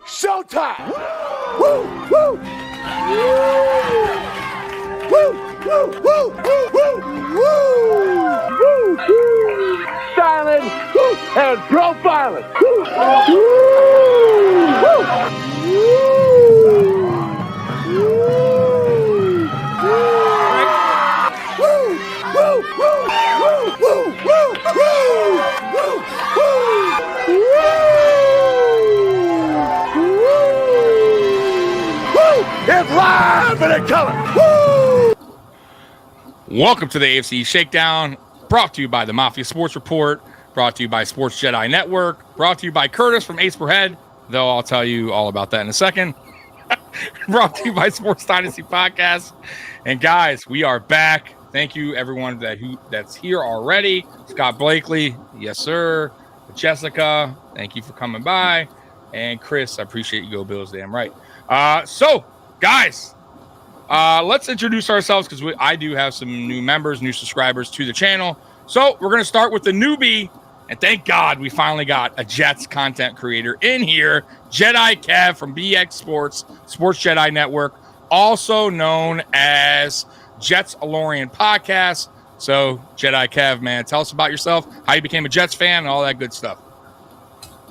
Showtime! Woo! Woo! Woo! Woo! Woo! Woo! Woo! Woo! Silent and profiling. It's live and in color. Woo! Welcome to the AFC Shakedown, brought to you by the Mafia Sports Report, brought to you by Sports Jedi Network, brought to you by Curtis from Ace Per Head, though I'll tell you all about that in a second. Brought to you by Sports Dynasty Podcast. And guys, we are back. Thank you everyone that's here already. Scott Blakely, yes sir. Jessica, thank you for coming by. And Chris, I appreciate you. Go Bills, damn right. So guys, let's introduce ourselves because I do have some new members, new subscribers to the channel. So we're going to start with the newbie. And thank God we finally got a Jets content creator in here, Jedi Kev from BX Sports, Sports Jedi Network, also known as Jets Alorian Podcast. So Jedi Kev, man, tell us about yourself, how you became a Jets fan, and all that good stuff.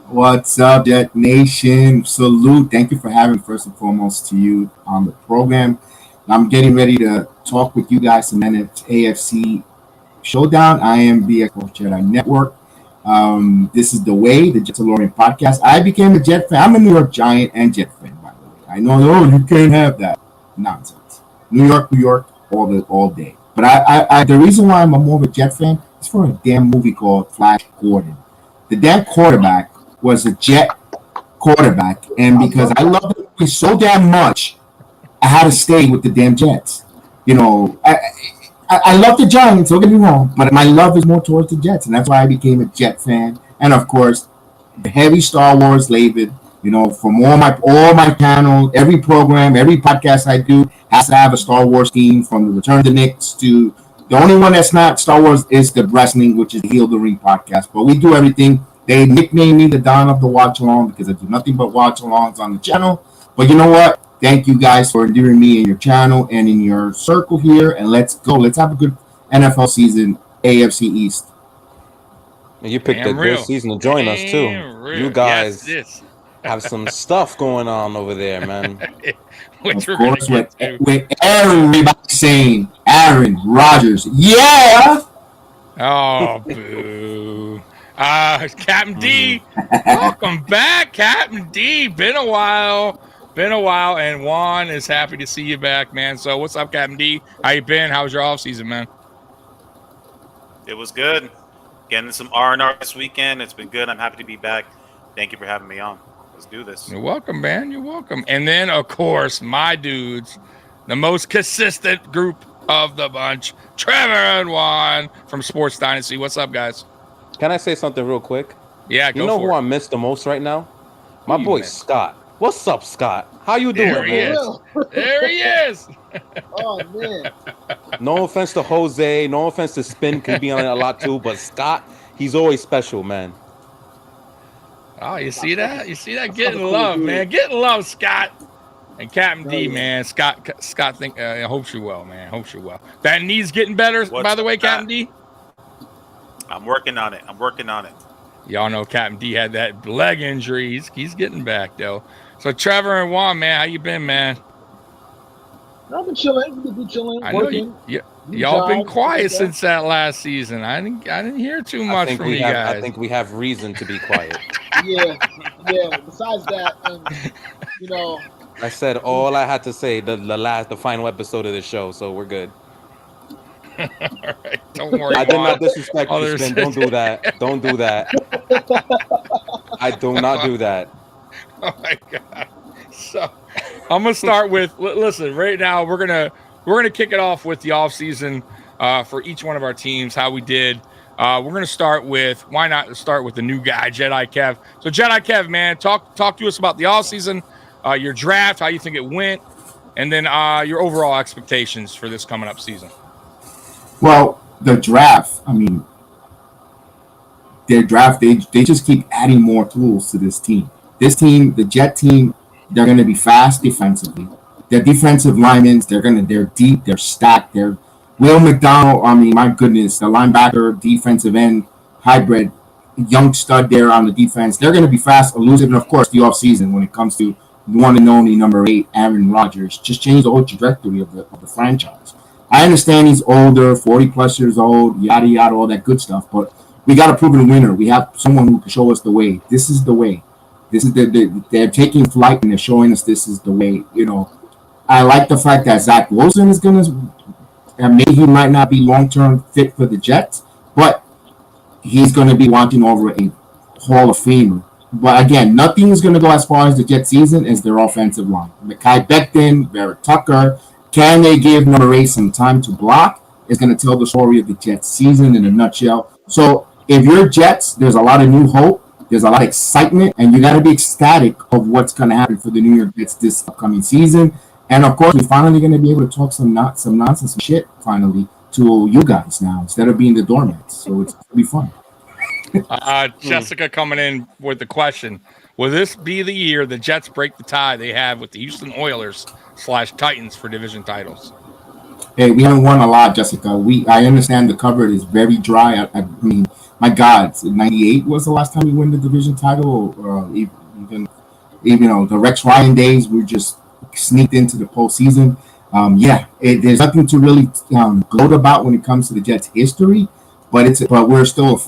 What's up, Jet Nation? Salute. Thank you for having, first and foremost, to you on the program. I'm getting ready to talk with you guys some AFC Showdown. I am BX Sports Jedi Network. This is the way, the Jets Alorian Podcast. I became a Jet fan. I'm a New York Giant and Jet fan, by the way. I know, you can't have that. Nonsense. New York, all day. But I the reason why I'm more of a Jet fan is for a damn movie called Flash Gordon. The damn quarterback was a Jet quarterback, and because I love the movie so damn much, I had to stay with the damn Jets. You know, I love the Giants, don't get me wrong, but my love is more towards the Jets, and that's why I became a Jet fan. And of course, the heavy Star Wars Lavid, you know, from all my channels, every program, every podcast I do has to have a Star Wars theme, from the Return of the Knicks to the only one that's not Star Wars is the wrestling, which is the Heel the Ring podcast. But we do everything. They nickname me the Don of the Watch Along because I do nothing but watch alongs on the channel. But you know what? Thank you guys for endearing me in your channel and in your circle here. And let's go. Let's have a good NFL season, AFC East. You picked a good season to join us, too. You guys have some stuff going on over there, man. Of course, with everybody saying Aaron Rodgers. Yeah! Oh, boo. Captain D, welcome back, Captain D. Been a while, and Juan is happy to see you back, man. So what's up, Captain D? How you been? How was your offseason, man? It was good. Getting some R&R this weekend. It's been good. I'm happy to be back. Thank you for having me on. Let's do this. You're welcome, man. You're welcome. And then, of course, my dudes, the most consistent group of the bunch, Trevor and Juan from Sports Dynasty. What's up, guys? Can I say something real quick? Yeah, go You know for who it. I miss the most right now? My boy Scott. What's up, Scott? How you doing, There he man? is. There he is. Oh, man. No offense to Jose. No offense to Spin. Can be on it a lot, too. But Scott, he's always special, man. Oh, you see that? You see that? Getting love, man. Getting love, Scott. And Captain D, man. Scott hopes you're well, man. Hopes you're well. That knee's getting better, by the way, Captain D. I'm working on it. Y'all know Captain D had that leg injury. He's getting back, though. So, Trevor and Juan, man, how you been, man? I've been chilling. We've been chilling. I know y'all been quiet since that last season. I didn't hear too much from you guys. I think we have reason to be quiet. Yeah. Besides that, you know, I said all I had to say the final episode of the show, so we're good. All right, don't worry. I did not disrespect you, Others- Spin. Don't do that. Don't do that. I do not do that. Oh my God. So I'm gonna start with listen, right now we're gonna kick it off with the offseason for each one of our teams, how we did. We're gonna start with the new guy, Jedi Kev. So Jedi Kev, man, talk to us about the offseason, your draft, how you think it went, and then your overall expectations for this coming up season. Well, the draft, I mean, their draft, they just keep adding more tools to this team. This team, the Jet team, they're going to be fast defensively. Their defensive linemen, they're deep, they're stacked. They're Will McDonald. I mean, my goodness, the linebacker, defensive end hybrid, young stud there on the defense. They're going to be fast, elusive, and of course, the offseason when it comes to the one and only number 8, Aaron Rodgers, just changed the whole trajectory of the franchise. I understand he's older, 40+ years old, yada yada, all that good stuff, but we got a proven winner. We have someone who can show us the way. This is the way. This is they're taking flight and they're showing us this is the way. I like the fact that Zach Wilson is going to, maybe he might not be long-term fit for the Jets, but he's going to be watching over a Hall of Famer. But again, nothing is going to go as far as the Jets season as their offensive line. Mekhi Becton, Barrett Tucker, can they give number 8 some time to block? Is going to tell the story of the Jets season in a nutshell. So if you're Jets, there's a lot of new hope. There's a lot of excitement, and you got to be ecstatic of what's going to happen for the New York Jets this upcoming season. And of course, we're finally going to be able to talk some nonsense, some shit finally to you guys now instead of being the doormats. So it's going to be fun. Jessica coming in with the question: will this be the year the Jets break the tie they have with the Houston Oilers / Titans for division titles? Hey, we haven't won a lot, Jessica. I understand the cupboard is very dry. I mean, my God, 98 was the last time we won the division title. Even the Rex Ryan days, we just sneaked into the postseason. There's nothing to really gloat about when it comes to the Jets' history, but we're still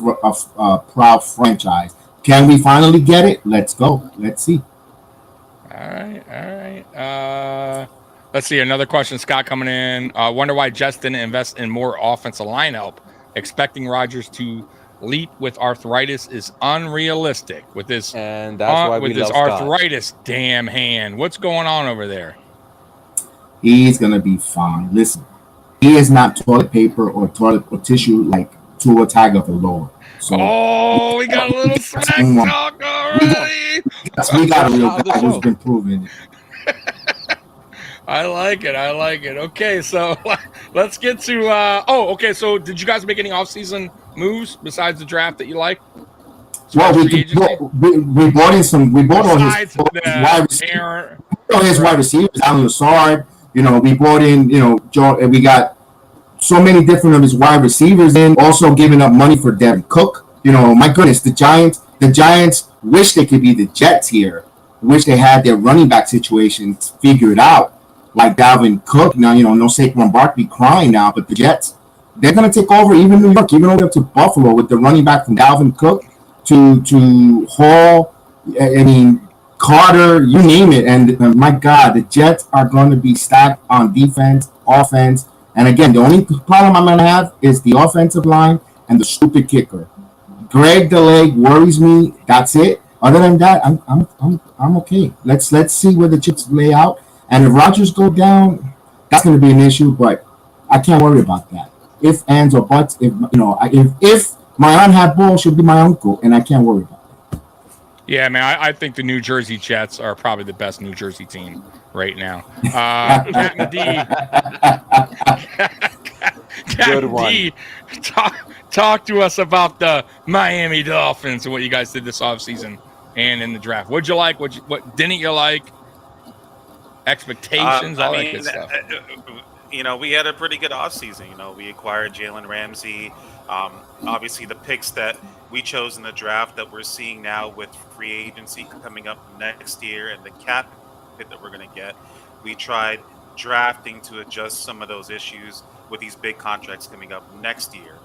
a proud franchise. Can we finally get it? Let's go. Let's see. All right. Let's see. Another question, Scott, coming in. Wonder why Jets didn't invest in more offensive line help. Expecting Rodgers to leap with arthritis is unrealistic. With this, and that's why with this arthritis, Scott. Damn hand. What's going on over there? He's gonna be fine. Listen, he is not toilet paper or tissue like Tua Tagovailoa. So, we got a little smack talk already. We got a real guy who's been proven. I like it. Okay, so let's get to. So did you guys make any offseason moves besides the draft that you like? Well, we brought in some. We brought all his wide receivers. His wide receivers, Alan Lazard. We brought in. Joe. We got so many different of his wide receivers in. Also giving up money for Devin Cook. My goodness, the Giants wish they could be the Jets here. Wish they had their running back situations figured out. Like Dalvin Cook, now no Saquon Barkley crying now, but the Jets, they're gonna take over even New York, even over to Buffalo with the running back from Dalvin Cook to Hall, Carter, you name it. And my God, the Jets are going to be stacked on defense, offense, and again, the only problem I'm gonna have is the offensive line and the stupid kicker. Greg the leg worries me. That's it. Other than that, I'm okay. Let's see where the chips lay out. And if Rodgers go down, that's going to be an issue. But I can't worry about that. If ands or buts, if my aunt had balls, she'll be my uncle, and I can't worry about that. Yeah, man, I think the New Jersey Jets are probably the best New Jersey team right now. Captain D, talk to us about the Miami Dolphins and what you guys did this offseason and in the draft. What'd you like? What didn't you like? Expectations, all that good stuff. We had a pretty good offseason. We acquired Jalen Ramsey. Obviously, the picks that we chose in the draft that we're seeing now with free agency coming up next year and the cap hit that we're going to get, we tried drafting to adjust some of those issues with these big contracts coming up next year.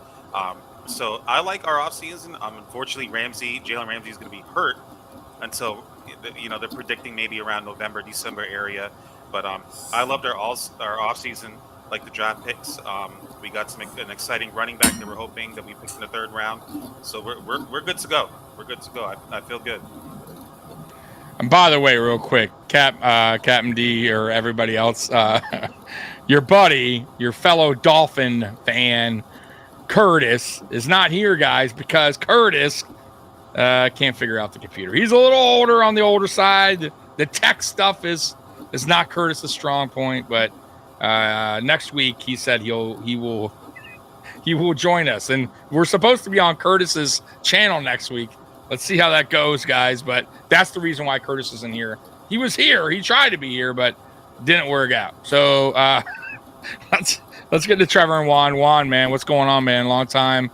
So I like our offseason. Unfortunately, Jalen Ramsey is going to be hurt until they're predicting maybe around November, December area. But I loved our offseason, like the draft picks. We got an exciting running back that we're hoping that we picked in the 3rd round. So we're good to go. We're good to go. I feel good. And by the way, real quick, Captain D or everybody else, your buddy, your fellow Dolphin fan, Curtis, is not here, guys, because Curtis can't figure out the computer. He's a little older, on the older side. The tech stuff is not Curtis's strong point, but next week he said he will join us, and we're supposed to be on Curtis's channel next week. let's see how that goes, guys. But that's the reason why Curtis isn't here. He was here. He tried to be here, but didn't work out. So let's get to Trevor and Juan. Juan, man, what's going on, man? Long time.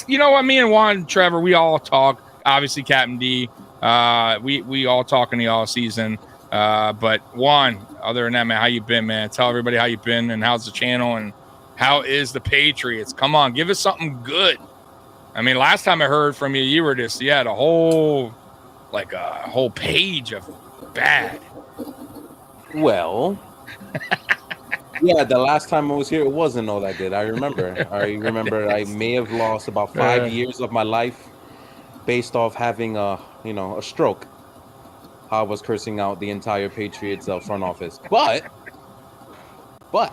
You know what? Me and Juan, Trevor, we all talk. Obviously, Captain D. We all talk in the off season. But Juan, other than that, man, how you been, man? Tell everybody how you been and how's the channel and how is the Patriots? Come on, give us something good. I mean, last time I heard from you, you had a whole page of bad. Well, yeah, the last time I was here, it wasn't all that good. I remember I may have lost about 5 years of my life based off having a stroke. I was cursing out the entire Patriots front office. But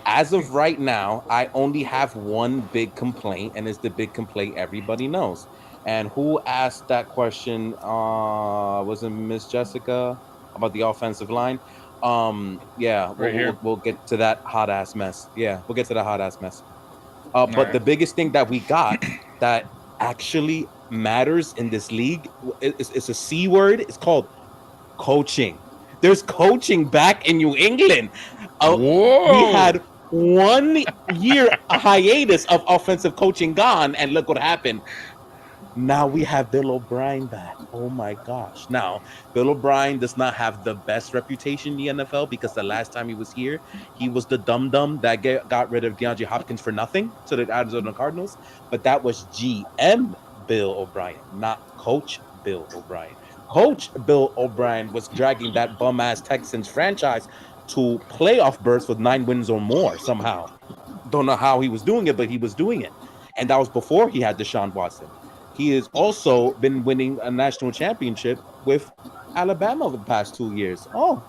as of right now, I only have one big complaint, and it's the big complaint everybody knows. And who asked that question? Was it Miss Jessica about the offensive line? We'll get to that hot ass mess. Yeah, we'll get to that hot ass mess. But the biggest thing that we got that actually matters in this league is a C word. It's called coaching. There's coaching back in New England. We had 1 year hiatus of offensive coaching gone, and look what happened. Now we have Bill O'Brien back. Oh my gosh. Now, Bill O'Brien does not have the best reputation in the NFL because the last time he was here, he was the dum-dum that got rid of DeAndre Hopkins for nothing to the Arizona Cardinals. But that was GM Bill O'Brien, not Coach Bill O'Brien. Coach Bill O'Brien was dragging that bum-ass Texans franchise to playoff berths with 9 wins or more somehow. Don't know how he was doing it, but he was doing it. And that was before he had Deshaun Watson. He has also been winning a national championship with Alabama over the past 2 years. Oh,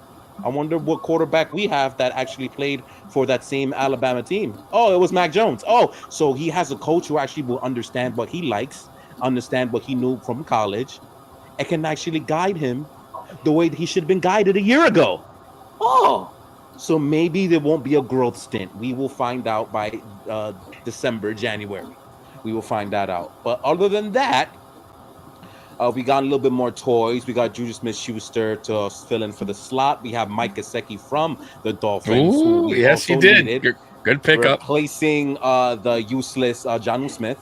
I wonder what quarterback we have that actually played for that same Alabama team. Oh, it was Mac Jones. Oh, so he has a coach who actually will understand what he likes, understand what he knew from college, and can actually guide him the way he should have been guided a year ago. Oh, so maybe there won't be a growth stint. We will find out by December, January. We will find that out. But other than that, we got a little bit more toys. We got Juju Smith-Schuster to fill in for the slot. We have Mike Gesicki from the Dolphins. Ooh, yes, you did. Good pickup. Replacing the useless Jonnu Smith.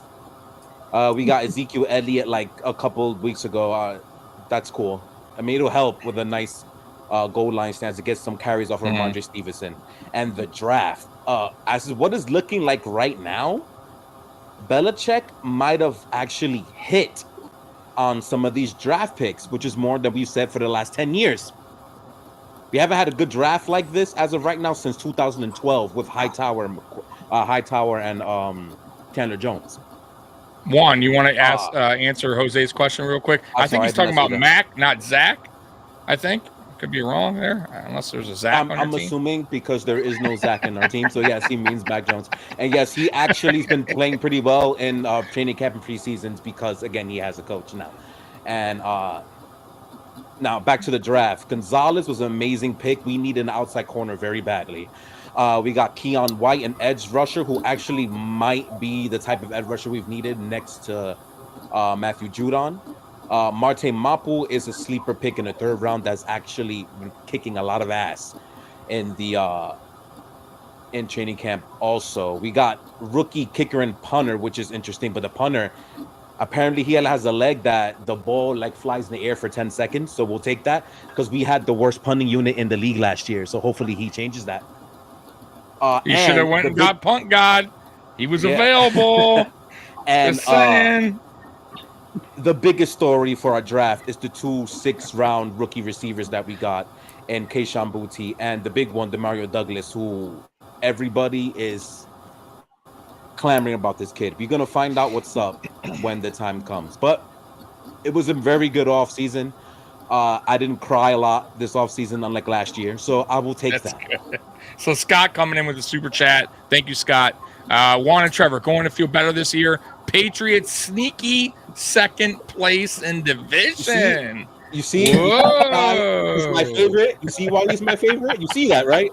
We got Ezekiel Elliott like a couple weeks ago. That's cool. I mean, it'll help with a nice goal line stance to get some carries off of Ramondre Stevenson. And the draft. As what is looking like right now, Belichick might have actually hit on some of these draft picks, which is more than we've said for the last 10 years. We haven't had a good draft like this as of right now since 2012 with Hightower and Chandler Jones. Juan, you want to answer Jose's question real quick? I think he's talking about Mac, not Zach. I think. Could be wrong there, unless there's a Zach on your I'm team. assuming because there is no Zach in our team. So, yes, he means Mac Jones. And, yes, he actually has been playing pretty well in training camp and preseasons because, again, he has a coach now. And now back to the draft. Gonzalez was an amazing pick. We need an outside corner very badly. We got Keon White, an edge rusher who actually might be the type of edge rusher we've needed next to Matthew Judon. Marte Mapu is a sleeper pick in the 3rd round that's actually been kicking a lot of ass in the in training camp. Also, we got rookie kicker and punter, which is interesting. But the punter, apparently, he has a leg that the ball like flies in the air for 10 seconds. So we'll take that because we had the worst punting unit in the league last year. So hopefully he changes that. You should have went and got Punt God. He was available. And the biggest story for our draft is the 2 6th-round rookie receivers that we got in Kayshon Boutte and the big one, Demario Douglas, who everybody is clamoring about this kid. We're going to find out what's up when the time comes. But it was a very good offseason. I didn't cry a lot this offseason, unlike last year. So I will take that. Good. So Scott coming in with a super chat. Thank you, Scott. Juan and Trevor going to feel better this year. Patriots sneaky 2nd place in division. You see? He's my favorite. You see why he's my favorite? You see that, right?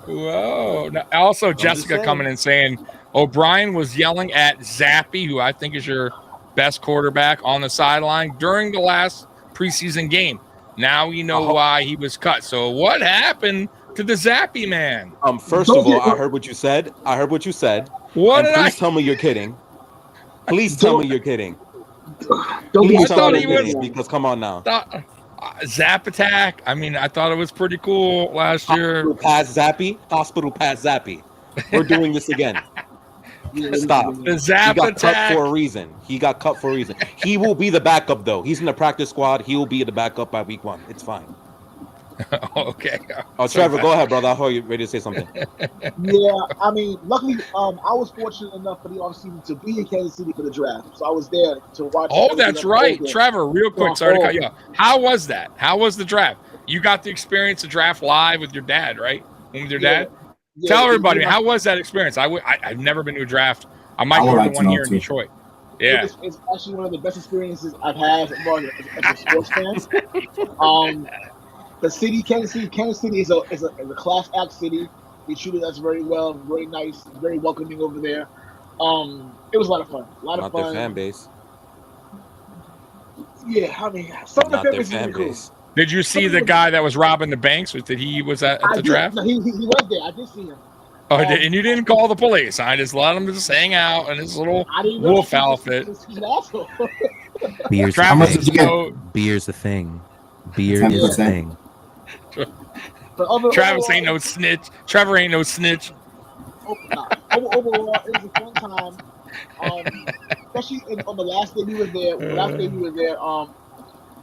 Whoa. Now, also, Jessica coming in saying O'Brien was yelling at Zappy, who I think is your best quarterback on the sideline during the last preseason game. Now we know why he was cut. So what happened to the Zappy man? First of all, I heard what you said. What did please tell me you're kidding. Please tell me you're kidding. Don't I thought he was because come on now. Zap Attack. I mean, I thought it was pretty cool last year. Hospital pass Zappy. We're doing this again. Stop. The Zap He got Attack. cut for a reason. He will be the backup though. He's in the practice squad. He will be the backup by week 1. It's fine. Okay. Oh, Trevor, go ahead, brother. I heard you ready to say something. Yeah, I mean, luckily, I was fortunate enough for the offseason to be in Kansas City for the draft, so I was there to watch. Oh, that's right, Trevor. Real quick, sorry to cut you off. How was that? How was the draft? You got to experience the draft live with your dad, right? With your dad. Yeah, Tell everybody, how was that experience? I've never been to a draft. I might go to one here in Detroit. Yeah, it's actually one of the best experiences I've had as a sports fan. The city, Kansas City is a class act city. They treated us very well, very nice, very welcoming over there. It was a lot of fun. Not their fan base. Yeah, I mean, some of the fan base is cool. Did you see the guy that was robbing the banks? Was at the draft? No, he was there. I did see him. Oh, and you didn't call the police. I just let him just hang out in his little wolf outfit. He's an asshole. Beer's How much did you get? Beer's the thing. Beer is the thing. Travis ain't no snitch. Trevor ain't no snitch. Overall, it was a fun time. Especially on the last day we were there.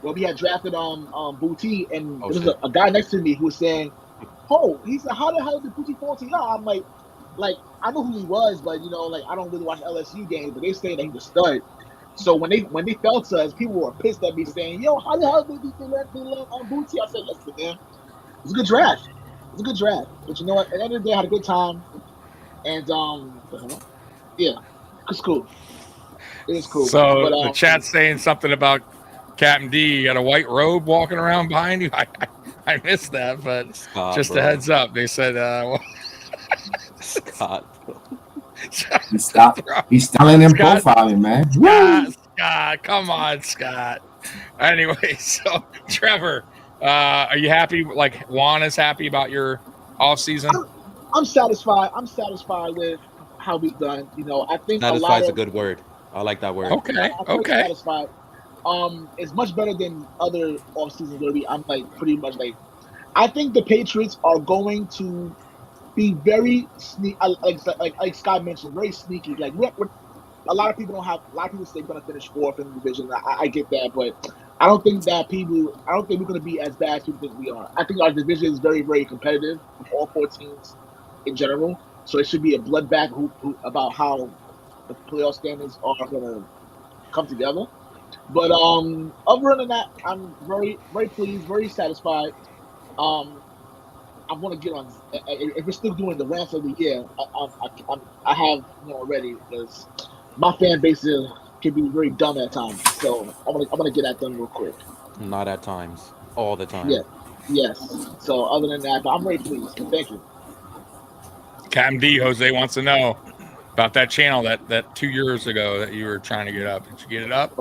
Well, we had drafted Booty, and there was a guy next to me who was saying, "Oh," he said, "How the hell did Booty fall to y'all?" I'm like, I know who he was, but I don't really watch LSU games, but they say that he was stud. So when they fell to us, people were pissed at me saying, "Yo, how the hell did they let Booty?" I said, "Listen, man, it's a good draft. But you know what? At the end of the day, I had a good time, and yeah, it's cool. It is cool." So the chat's saying something about Captain D. You got a white robe walking around behind you. I missed that, but just a heads up. They said, Scott. He's telling him profiling, man. Scott, come on, Scott. Anyway, so Trevor, are you happy? Like Juan is happy about your off season? I'm satisfied. I'm satisfied with how we've done. I think satisfied is a good word. I like that word. Okay. Satisfied. It's much better than other off seasons where I'm pretty much I think the Patriots are going to be very sneaky, like Scott mentioned, very sneaky. A lot of people say we're going to finish 4th in the division. I get that, but I don't think we're going to be as bad as people think we are. I think our division is very, very competitive with all 4 teams in general. So it should be a bloodbath about how the playoff standings are going to come together. But other than that, I'm very, very pleased, very satisfied. I want to get on. If we're still doing the rants of the year, I have already, because my fan base can be very dumb at times. So I'm gonna get at them real quick. Not at times, all the time. Yeah, yes. So other than that, I'm very pleased. Thank you. Captain D. Jose wants to know about that channel that 2 years ago that you were trying to get up. Did you get it up?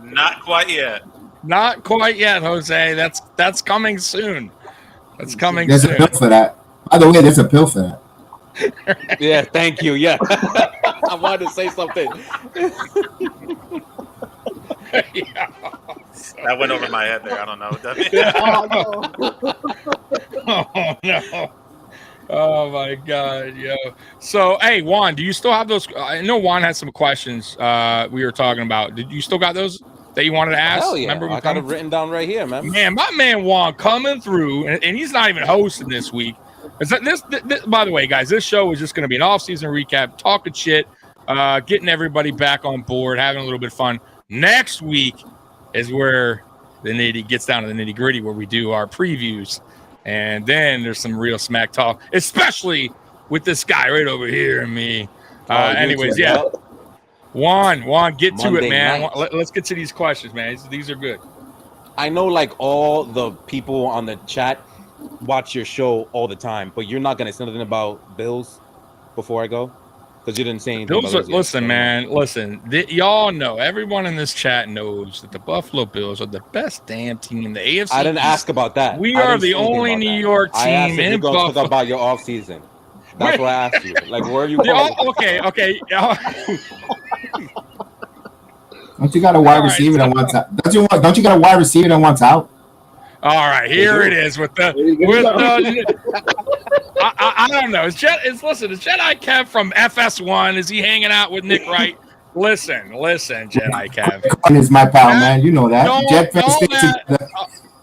Not quite yet. Not quite yet, Jose. That's coming soon. That's coming There's soon. a pill for that. By the way, there's a pill for that. Yeah, thank you. Yeah. I wanted to say something. Yeah. That went over my head there. I don't know. Oh, no. Oh, my God. Yo. So, hey, Juan, do you still have those? I know Juan had some questions we were talking about. Did you still got those that you wanted to ask? Hell yeah. Remember I got it written down right here, man. Man, my man Juan coming through, and he's not even hosting this week. This, by the way, guys, this show is just going to be an off-season recap, talking shit, getting everybody back on board, having a little bit of fun. Next week is where gets down to the nitty-gritty, where we do our previews. And then there's some real smack talk, especially with this guy right over here and me. Anyways, yeah. Juan, get to Monday it, man. night. Let's get to these questions, man. These are good. I know, all the people on the chat watch your show all the time, but you're not going to say nothing about Bills? before I go? Because you didn't say anything. Bills are, about those yet. listen, man, listen. Y'all know, everyone in this chat knows that the Buffalo Bills are the best damn team in the AFC. I didn't ask about that. We I are didn't the say anything only about New that. York I asked team if you're in going to Buffalo. talk about your off season. That's what I asked you. Like, where are you going? Okay. Don't you got a wide receiver that wants out? Don't you got a wide receiver that wants out? All right, here it is with the I don't know. Is Jedi Kev from FS1? Is he hanging out with Nick Wright? Listen, Jedi Kev. Is my pal, man. You know that.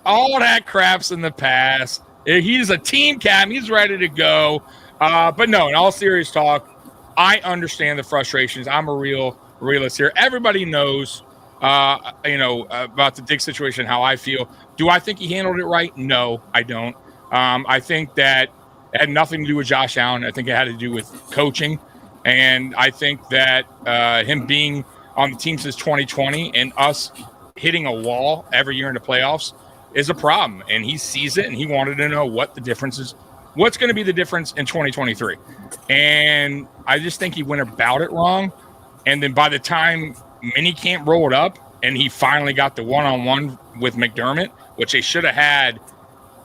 All that crap's in the past. He's a team captain. He's ready to go. But no, in all serious talk, I understand the frustrations. I'm a realist here. Everybody knows, about the Dick situation, how I feel. Do I think he handled it right? No, I don't. I think that it had nothing to do with Josh Allen. I think it had to do with coaching. And I think that him being on the team since 2020 and us hitting a wall every year in the playoffs is a problem. And he sees it, and he wanted to know what the difference is. What's going to be the difference in 2023? And I just think he went about it wrong. And then by the time minicamp rolled up and he finally got the one-on-one with McDermott, which they should have had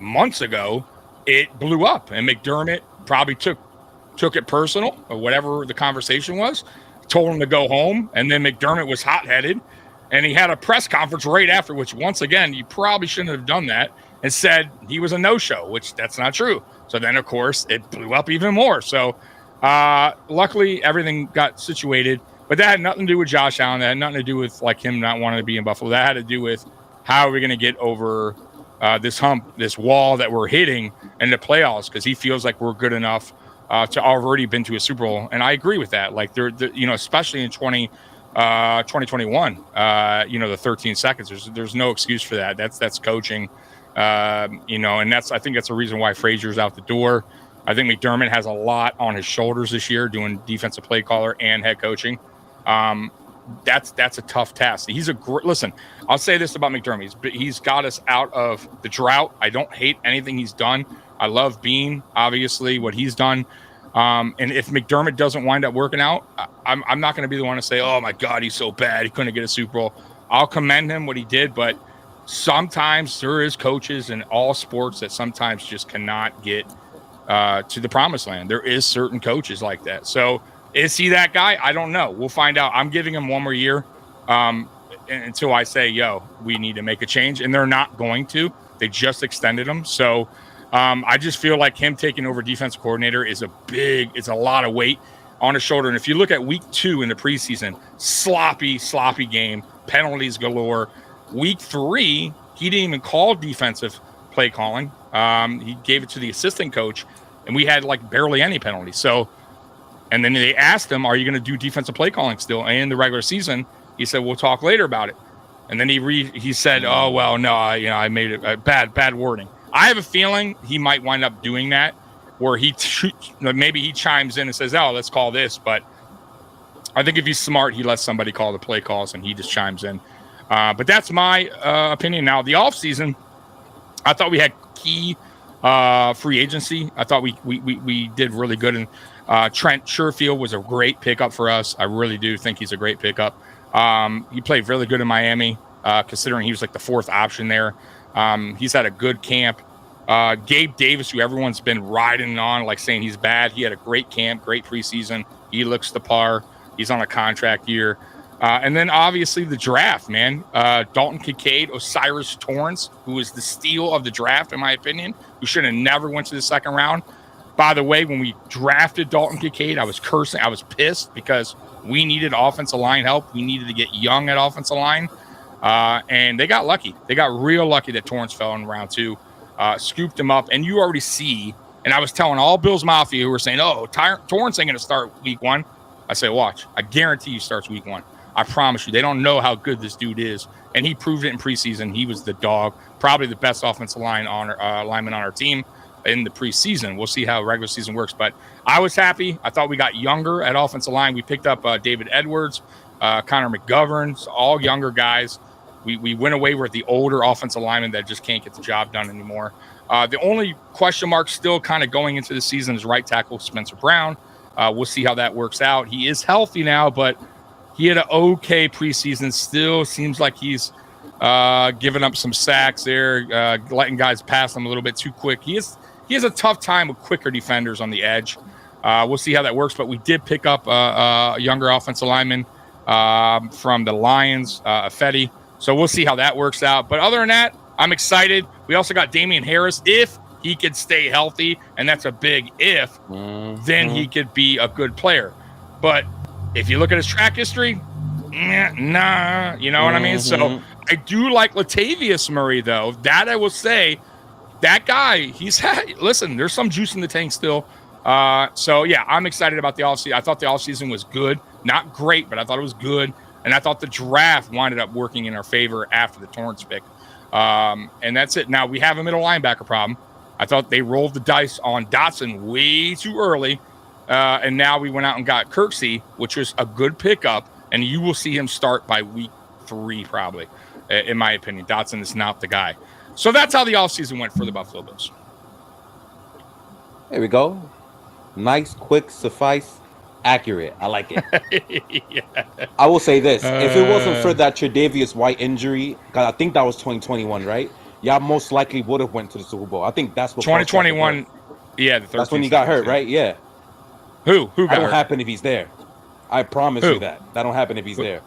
months ago, it blew up. And McDermott probably took it personal, or whatever the conversation was, told him to go home. And then McDermott was hot-headed, and he had a press conference right after, which once again, you probably shouldn't have done that, and said he was a no-show, which that's not true. So then, of course, it blew up even more. So luckily, everything got situated. But that had nothing to do with Josh Allen. That had nothing to do with him not wanting to be in Buffalo. That had to do with how are we going to get over this hump, this wall that we're hitting in the playoffs, because he feels like we're good enough to already been to a Super Bowl. And I agree with that. Like, they're especially in 2021, the 13 seconds, there's no excuse for that. That's coaching, and I think that's the reason why Frazier's out the door. I think McDermott has a lot on his shoulders this year, doing defensive play caller and head coaching. That's a tough task. He's listen, I'll say this about McDermott. He's got us out of the drought. I don't hate anything he's done. I love Bean, obviously, what he's done. And if McDermott doesn't wind up working out, I'm not going to be the one to say, oh my God, he's so bad, he couldn't get a Super Bowl. I'll commend him what he did, but sometimes there is coaches in all sports that sometimes just cannot get to the promised land. There is certain coaches like that. So is he that guy? I don't know. We'll find out. I'm giving him one more year until I say, we need to make a change. And they're not going to. They just extended him. So I just feel like him taking over defensive coordinator is a lot of weight on his shoulder. And if you look at week 2 in the preseason, sloppy game, penalties galore. Week 3, he didn't even call defensive play calling. He gave it to the assistant coach, and we had barely any penalties. So, and then they asked him, are you going to do defensive play calling still in the regular season? He said, we'll talk later about it. And then he said, oh, well, no, I made it bad wording. I have a feeling he might wind up doing that, where maybe he chimes in and says, oh, let's call this. But I think if he's smart, he lets somebody call the play calls and he just chimes in. But that's my opinion. Now, the offseason, I thought we had key free agency. I thought we did really good. And Trent Sherfield was a great pickup for us. I really do think he's a great pickup. He played really good in Miami, considering he was the 4th option there. He's had a good camp. Gabe Davis, who everyone's been riding on, saying he's bad. He had a great camp, great preseason. He looks the par. He's on a contract year. And then obviously the draft, man. Dalton Kincaid, Osiris Torrance, who was the steal of the draft, in my opinion, who should have never went to the second round. By the way, when we drafted Dalton Kincaid, I was cursing. I was pissed because we needed offensive line help. We needed to get young at offensive line. And they got lucky. They got real lucky that Torrance fell in round 2, scooped him up. And you already see, and I was telling all Bills Mafia who were saying, oh, Torrance ain't going to start week 1. I say, watch. I guarantee he starts week 1. I promise you. They don't know how good this dude is. And he proved it in preseason. He was the dog, probably the best offensive lineman on our team in the preseason. We'll see how regular season works. But I was happy. I thought we got younger at offensive line. We picked up David Edwards, Connor McGovern, all younger guys. We went away with the older offensive linemen that just can't get the job done anymore. The only question mark still kind of going into the season is right tackle Spencer Brown. We'll see how that works out. He is healthy now, but he had an okay preseason. Still seems like he's giving up some sacks there, letting guys pass him a little bit too quick. He has a tough time with quicker defenders on the edge. We'll see how that works, but we did pick up a younger offensive lineman from the Lions, Fetty. So we'll see how that works out. But other than that, I'm excited. We also got Damian Harris. If he could stay healthy, and that's a big if, then he could be a good player. But if you look at his track history, nah, you know what I mean? So I do like Latavius Murray, though. That I will say, that guy, listen, there's some juice in the tank still. So, yeah, I'm excited about the offseason. I thought the offseason was good. Not great, but I thought it was good. And I thought the draft winded up working in our favor after the Torrance pick. And that's it. Now, we have a middle linebacker problem. I thought they rolled the dice on Dotson way too early. And now we went out and got Kirksey, which was a good pickup. And you will see him start by week 3, probably, in my opinion. Dotson is not the guy. So that's how the offseason went for the Buffalo Bills. There we go. Nice, quick, suffice, accurate. I like it. Yeah. I will say this. If it wasn't for that Tre'Davious White injury, because I think that was 2021, right? Y'all most likely would have went to the Super Bowl. I think that's what 2021. Yeah, that's when he got hurt, right? Yeah. Who got that don't hurt? happen if he's there. I promise you that. That don't happen if he's there.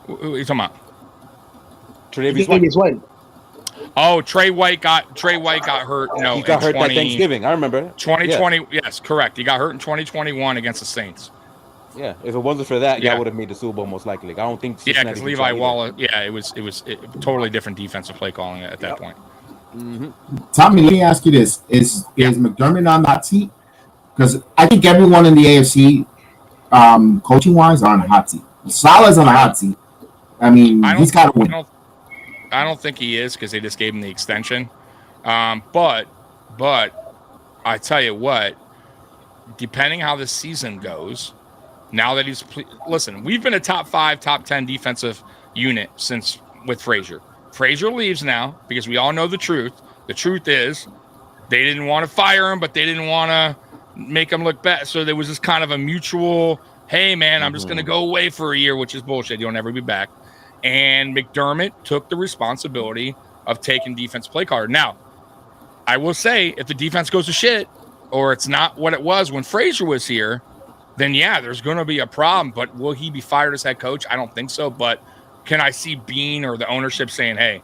Who are you talking about? Tre'Davious White. Oh, Trey White got hurt. No, he got hurt that Thanksgiving. I remember. 2020. Yeah. Yes, correct. He got hurt in 2021 against the Saints. Yeah, if it wasn't for that, y'all would have made the Super Bowl most likely. I don't think. Yeah, because Levi Wallace. Yeah, it was totally different defensive play calling at that point. Tommy, let me ask you this: Is McDermott on that seat? Because I think everyone in the AFC, coaching wise, are on a hot seat. Salah's on a hot seat. I mean, he's got to win. I don't think he is because they just gave him the extension. But I tell you what, depending how this season goes, now that listen, we've been a top 5, top 10 defensive unit since with Frazier. Frazier leaves now because we all know the truth. The truth is they didn't want to fire him, but they didn't want to make him look bad. So there was this kind of a mutual, hey, man, I'm just going to go away for a year, which is bullshit. You'll never be back. And McDermott took the responsibility of taking defense play caller. Now, I will say, if the defense goes to shit or it's not what it was when Frazier was here, then, yeah, there's going to be a problem. But will he be fired as head coach? I don't think so. But can I see Bean or the ownership saying, hey,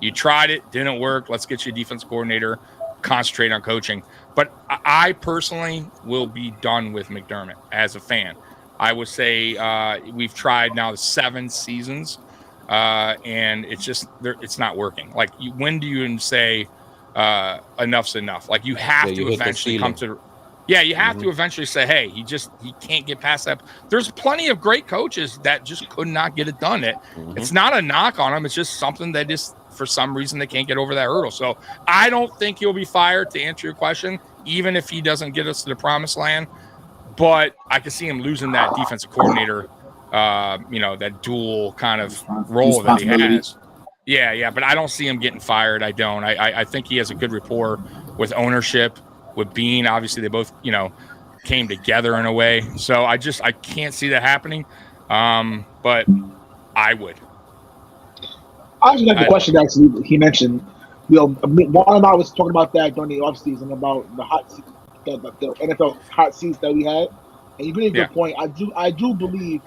you tried it, didn't work, let's get you a defense coordinator, concentrate on coaching. But I personally will be done with McDermott as a fan. I would say we've tried now 7 seasons. And it's not working. Like, when do you even say enough's enough? Like, you have to eventually come to. Yeah, you have to eventually say, hey, he can't get past that. There's plenty of great coaches that just could not get it done. It's not a knock on them. It's just something that just, for some reason, they can't get over that hurdle. So I don't think he'll be fired, to answer your question, even if he doesn't get us to the promised land. But I can see him losing that defensive coordinator, that dual kind of role that he has. Yeah, but I don't see him getting fired. I don't. I think he has a good rapport with ownership, with Bean. Obviously, they both, came together in a way. So I can't see that happening. But I would. I actually like the question that actually he mentioned. Juan and I was talking about that during the offseason about the hot seat, the NFL hot seats that we had. And you made a good point. I do believe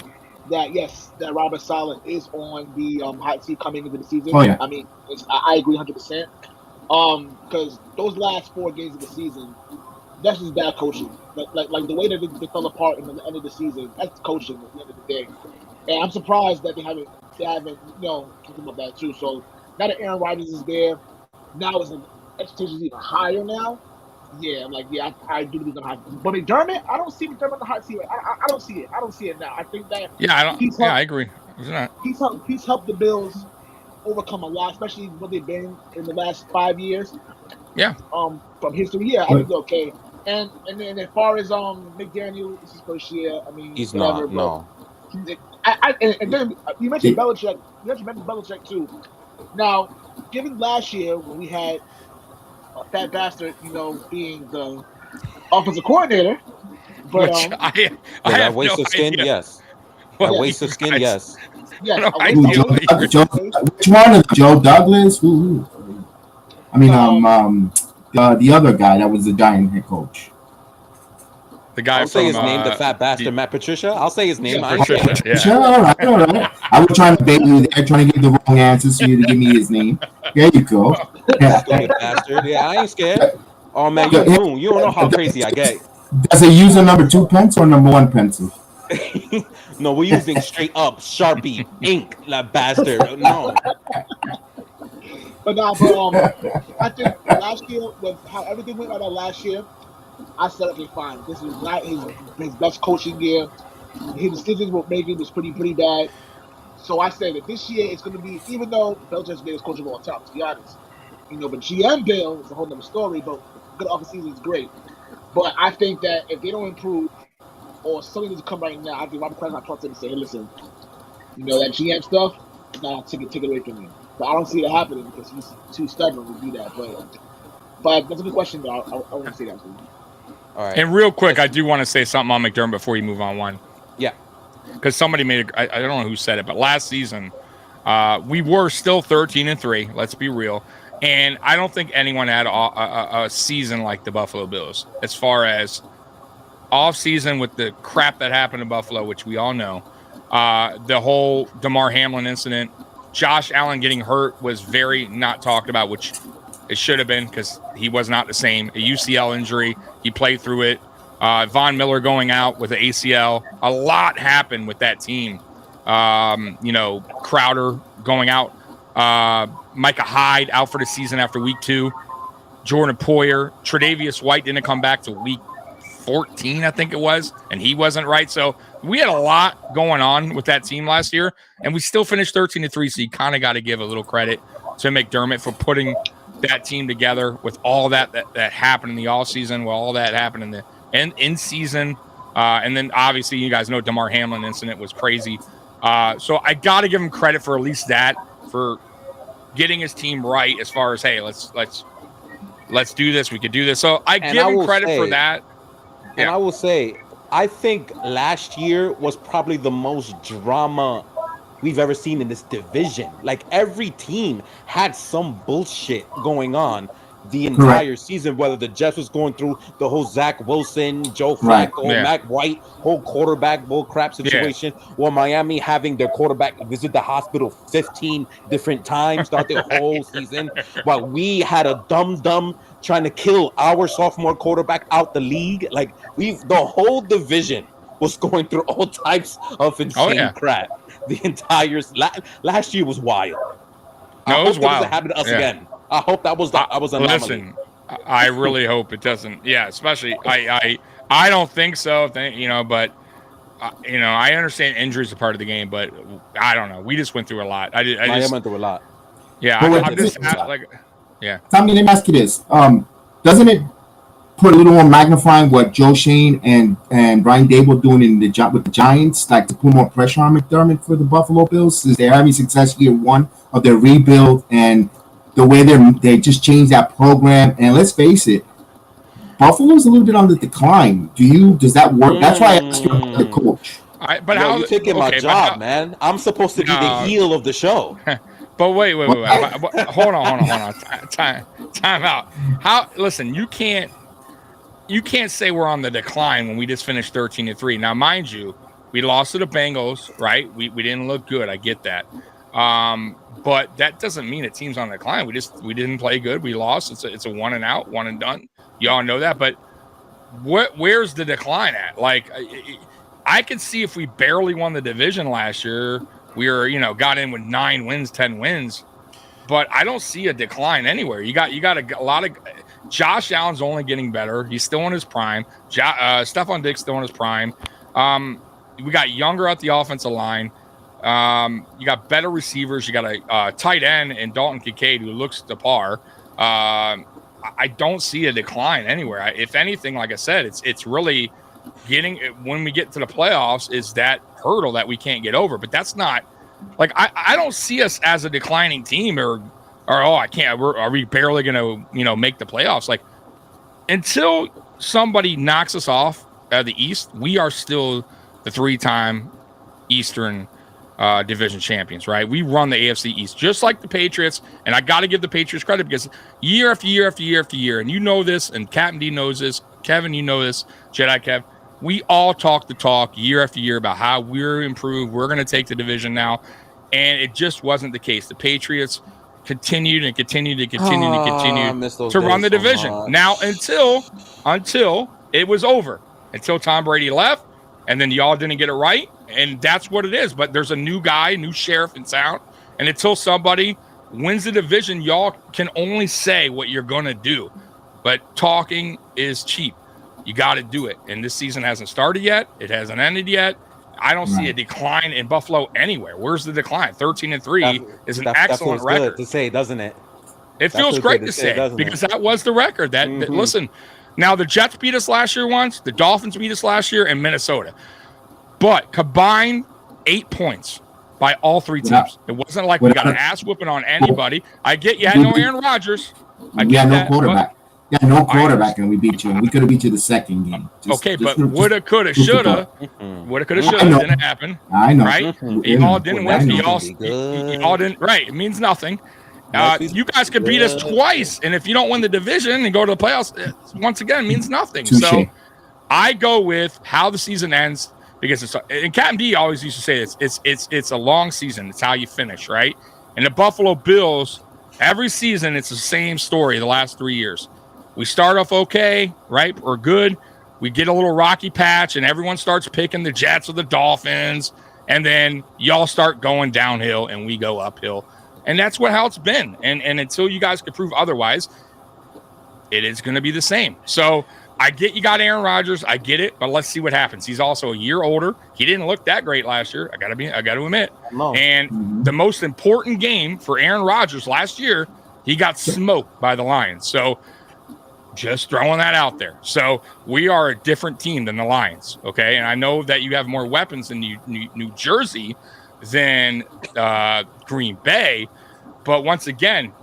that, yes, that Robert Saleh is on the hot seat coming into the season. Oh, yeah. I mean, I agree 100%. Because those last 4 games of the season, that's just bad coaching. Like the way that they fell apart in the end of the season, that's coaching at the end of the day. And I'm surprised that they haven't talking about that too. So now that Aaron Rodgers is there, now it's expectations even higher now. Yeah, I'm like, I do believe I'm hot. But McDermott, I don't see McDermott on the hot seat. I don't see it. I don't see it now. I think that I agree. He's helped the Bills overcome a lot, especially what they've been in the last 5 years. Yeah. From history, I think okay. And then as far as McDaniel, this is first year. I mean, he's not. No. And then you mentioned Belichick. You mentioned Belichick too. Now, given last year when we had Fat Bastard, being the offensive coordinator, But Which I Yeah, have that waste no of skin, idea yes. what That you waste of skin, guys- yes. yes, No a idea waste- a what waste- you're- Which one? Joe Douglas? Who? I mean, the other guy that was the Giant head coach. The guy I'll say from his name, the fat bastard, Matt Patricia. I'll say his name. I ain't Patricia, scared. yeah. Sure, all right. I was trying to bait you there, trying to give the wrong answers for you to give me his name. There you go. Yeah. Stupid bastard. Yeah, I ain't scared. Oh man, you moon. You don't know how crazy I get. Does it use a number 2 pencil or number 1 pencil? No, we're using straight up Sharpie ink, that bastard. No. But I think last year with how everything went out last year, I said, okay, fine. This is not his best coaching year. His decisions were making was pretty bad. So I said that this year it's going to be, even though Belichick's made his coaching all tough, to be honest. But GM Bill is a whole other story. But good offseason is great. But I think that if they don't improve or something needs to come right now, I think Robert Kraft might talk to them and say, hey, listen, that GM stuff, nah, take it away from me. But I don't see it happening because he's too stubborn to do that. But that's a good question, though. I want to say that to you. All right. And real quick, I do want to say something on McDermott before you move on one. Yeah. Because somebody made I don't know who said it, but last season we were still 13-3. Let's be real. And I don't think anyone had a season like the Buffalo Bills as far as off-season with the crap that happened in Buffalo, which we all know. The whole DeMar Hamlin incident, Josh Allen getting hurt was very not talked about, which it should have been because he was not the same. A UCL injury, he played through it. Von Miller going out with an ACL. A lot happened with that team. Crowder going out. Micah Hyde out for the season after week 2. Jordan Poyer. Tre'Davious White didn't come back till week 14, I think it was, and he wasn't right. So we had a lot going on with that team last year, and we still finished 13-3, so you kind of got to give a little credit to McDermott for putting that team together with all that happened in the offseason, with all that happened in the in season. And then obviously you guys know DeMar Hamlin incident was crazy. So I got to give him credit for at least that, for getting his team right as far as, hey, let's do this. We could do this. So I give him credit for that. And I will say, I think last year was probably the most drama we've ever seen in this division. Like every team had some bullshit going on the entire season, whether the Jets was going through the whole Zach Wilson, Joe Flacco, Matt White, whole quarterback bull crap situation, or Miami having their quarterback visit the hospital 15 different times throughout the whole season, while we had a dumb trying to kill our sophomore quarterback out the league. Like the whole division was going through all types of insane crap. The entire last year was wild. No, it was wild. Doesn't happen to us again. I hope that was anomaly. Listen, I really hope it doesn't. Yeah, especially I don't think so. But I understand injuries are part of the game, but I don't know. We just went through a lot. I went through a lot. Yeah, I'm just yeah. Tommy, let me ask you this: doesn't it put a little more magnifying what Joe Shane and Brian Dable doing with the Giants, like to put more pressure on McDermott for the Buffalo Bills? Is they're having success year one of their rebuild, and the way they just changed that program? And let's face it, Buffalo's a little bit on the decline. Does that work? That's why I asked you about the coach. But how you taking my job, man? I'm supposed to be the heel of the show. But wait. Hold on. Time out. Listen, you can't say we're on the decline when we just finished 13-3. Now, mind you, we lost to the Bengals, right? We didn't look good. I get that. But that doesn't mean a team's on the decline. We didn't play good. We lost. It's a one and out, one and done. You all know that. But where's the decline at? Like, I could see if we barely won the division last year, we were, got in with 9 wins, 10 wins. But I don't see a decline anywhere. You got a lot of Josh Allen's only getting better. He's still in his prime. Stephon Diggs still in his prime. We got younger at the offensive line. You got better receivers. You got a tight end in Dalton Kincaid who looks to par. I don't see a decline anywhere. If anything, like I said, it's really getting, when we get to the playoffs, is that hurdle that we can't get over. But that's not, like, I don't see us as a declining team or I can't. Are we barely going to make the playoffs? Like, until somebody knocks us off the East, we are still the 3-time Eastern division champions, right? We run the AFC East just like the Patriots, and I got to give the Patriots credit because year after year after year after year, and you know this, and Captain D knows this, Kevin, you know this, Jedi Kev, we all talk the talk year after year about how we're improved, we're going to take the division now, and it just wasn't the case. The Patriots continued and continued and continued and continued to run the division. Now until it was over, until Tom Brady left, and then y'all didn't get it right, and that's what it is. But there's a new guy, new sheriff in town, and until somebody wins the division, y'all can only say what you're going to do. But talking is cheap. You got to do it. And this season hasn't started yet. It hasn't ended yet. I don't see a decline in Buffalo anywhere. Where's the decline? 13-3 is an excellent record to say, doesn't it? It feels great to say because that was the record. That listen, now the Jets beat us last year once, the Dolphins beat us last year, and Minnesota. But combined 8 points by all three teams. It wasn't like we got an ass whooping on anybody. I get you had no Aaron Rodgers. I get no quarterback. Yeah, no quarterback, and we beat you. We could have beat you the second game. But woulda, coulda, shoulda. Woulda, coulda, shoulda. Didn't happen. I know. Right? Y'all didn't win. Y'all didn't. Right. It means nothing. You guys could beat us twice, and if you don't win the division and go to the playoffs, once again, it means nothing. So I go with how the season ends because it's. And Captain D always used to say this. It's a long season. It's how you finish, right? And the Buffalo Bills, every season, it's the same story. The last 3 years. We start off okay, right? Or good. We get a little rocky patch, and everyone starts picking the Jets or the Dolphins, and then y'all start going downhill, and we go uphill. And that's how it's been. And until you guys can prove otherwise, it is going to be the same. So I get you got Aaron Rodgers. I get it, but let's see what happens. He's also a year older. He didn't look that great last year. I got to admit. And the most important game for Aaron Rodgers last year, he got smoked by the Lions. So just throwing that out there. So we are a different team than the Lions, okay? And I know that you have more weapons in New Jersey than Green Bay, but once again,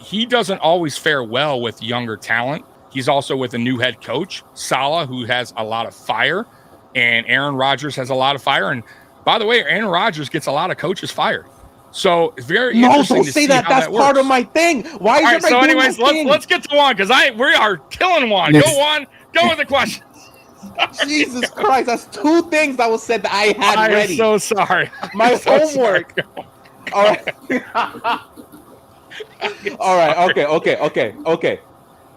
he doesn't always fare well with younger talent. He's also with a new head coach, Saleh, who has a lot of fire, and Aaron Rodgers has a lot of fire. And by the way, Aaron Rodgers gets a lot of coaches fired. So it's very interesting to see that. That's part of my thing. Why is it? So, anyways, let's get to Juan because we are killing Juan. Yes. Go Juan. Go with the questions. Jesus Christ, that's 2 things that was said that I had ready. I'm so sorry. My homework. All right. All right. Okay.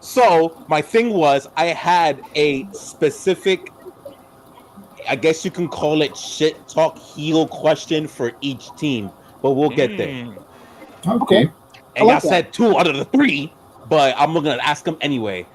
So my thing was I had a specific, I guess you can call it shit talk heel question for each team. But we'll get there. Okay. And I said 2 out of the 3, but I'm going to ask them anyway.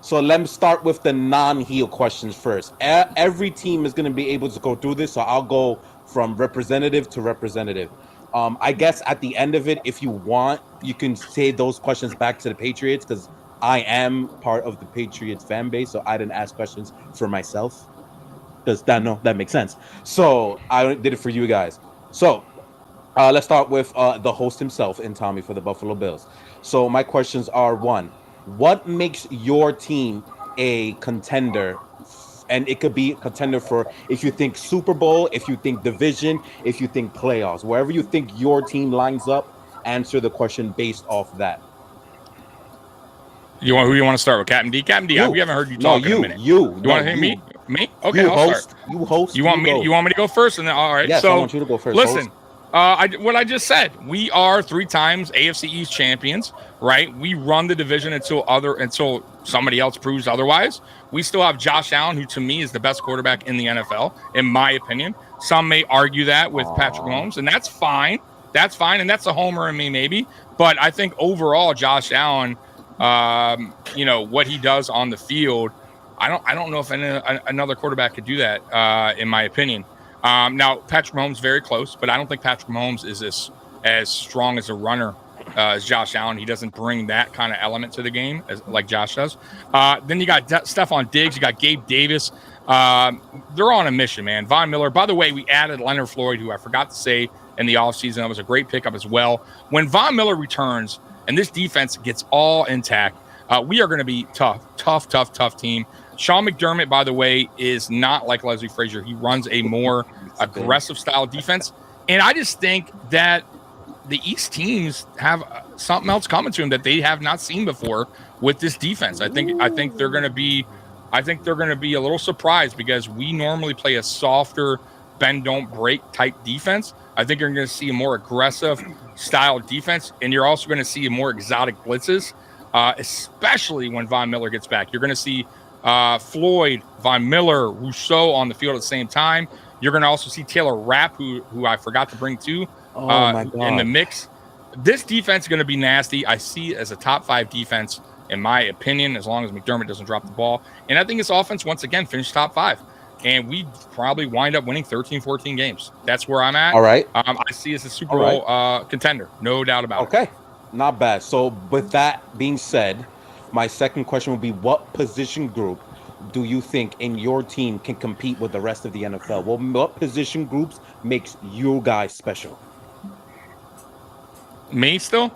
So let me start with the non-heel questions first. Every team is going to be able to go through this, so I'll go from representative to representative. I guess at the end of it, if you want, you can say those questions back to the Patriots because I am part of the Patriots fan base, so I didn't ask questions for myself. Does that makes sense? So I did it for you guys. So let's start with the host himself and Tommy for the Buffalo Bills. So my questions are: 1, what makes your team a contender? And it could be a contender for if you think Super Bowl, if you think division, if you think playoffs, wherever you think your team lines up, answer the question based off that. Who you want to start with? Captain D? Captain D, we haven't heard you talk in a minute. You want to hear me? Me? Okay, I'll start. You host. You want me to go first? And then, all right. Yes, so I want you to go first. Listen. What I just said, we are 3 times AFC East champions, right? We run the division until somebody else proves otherwise. We still have Josh Allen, who to me is the best quarterback in the NFL, in my opinion. Some may argue that with Patrick Mahomes, and that's fine. That's fine, and that's a homer in me maybe. But I think overall, Josh Allen, what he does on the field, I don't know if another quarterback could do that, in my opinion. Now, Patrick Mahomes very close, but I don't think Patrick Mahomes is as strong as a runner as Josh Allen. He doesn't bring that kind of element to the game like Josh does. Then you got Stephon Diggs. You got Gabe Davis. They're on a mission, man. Von Miller. By the way, we added Leonard Floyd, who I forgot to say in the offseason. That was a great pickup as well. When Von Miller returns and this defense gets all intact, we are going to be tough team. Sean McDermott, by the way, is not like Leslie Frazier. He runs a more aggressive style defense. And I just think that the East teams have something else coming to them that they have not seen before with this defense. I think they're going to be a little surprised because we normally play a softer bend don't break type defense. I think you're going to see a more aggressive style defense, and you're also going to see more exotic blitzes, especially when Von Miller gets back. You're going to see Floyd, Von Miller, Rousseau on the field at the same time. You're going to also see Taylor Rapp, who I forgot to bring to in the mix. This defense is going to be nasty. I see it as a top 5 defense, in my opinion, as long as McDermott doesn't drop the ball. And I think his offense, once again, finished top 5. And we probably wind up winning 13, 14 games. That's where I'm at. All right. I see it as a Super Bowl contender. No doubt about it. Okay. Not bad. So with that being said, my second question would be, what position group do you think in your team can compete with the rest of the NFL? What position groups makes you guys special? Me still?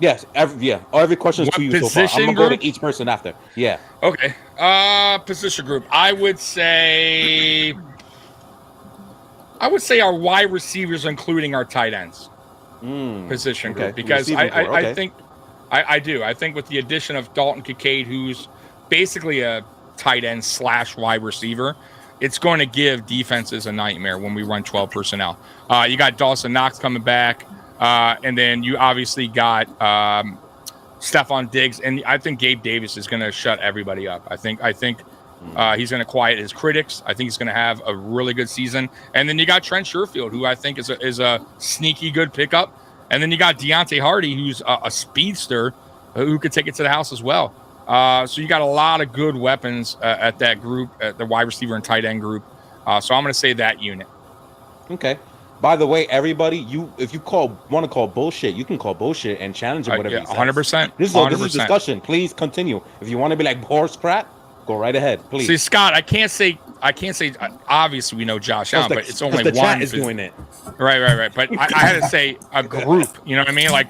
Yes. Every question is to you so far. I'm going to go to each person after. Yeah. Okay. Position group. I would say our wide receivers, including our tight ends. Position group. Because I think I do. I think with the addition of Dalton Kincaid, who's basically a tight end / wide receiver, it's going to give defenses a nightmare when we run 12 personnel. You got Dawson Knox coming back. And then you obviously got Stephon Diggs, and I think Gabe Davis is going to shut everybody up. I think he's going to quiet his critics. I think he's going to have a really good season. And then you got Trent Sherfield, who I think is a sneaky good pickup. And then you got Deontay Hardy, who's a speedster who could take it to the house as well. So you got a lot of good weapons at that group, at the wide receiver and tight end group. So I'm going to say that unit. Okay. By the way, everybody, if you want to call bullshit, you can call bullshit and challenge him, whatever. 100%. This is discussion. Please continue. If you want to be like horse crap, go right ahead, please. See, Scott, I can't say. Obviously, we know Josh Allen, but it's only the one. Chat is doing it. Right. But I had to say a group. You know what I mean? Like,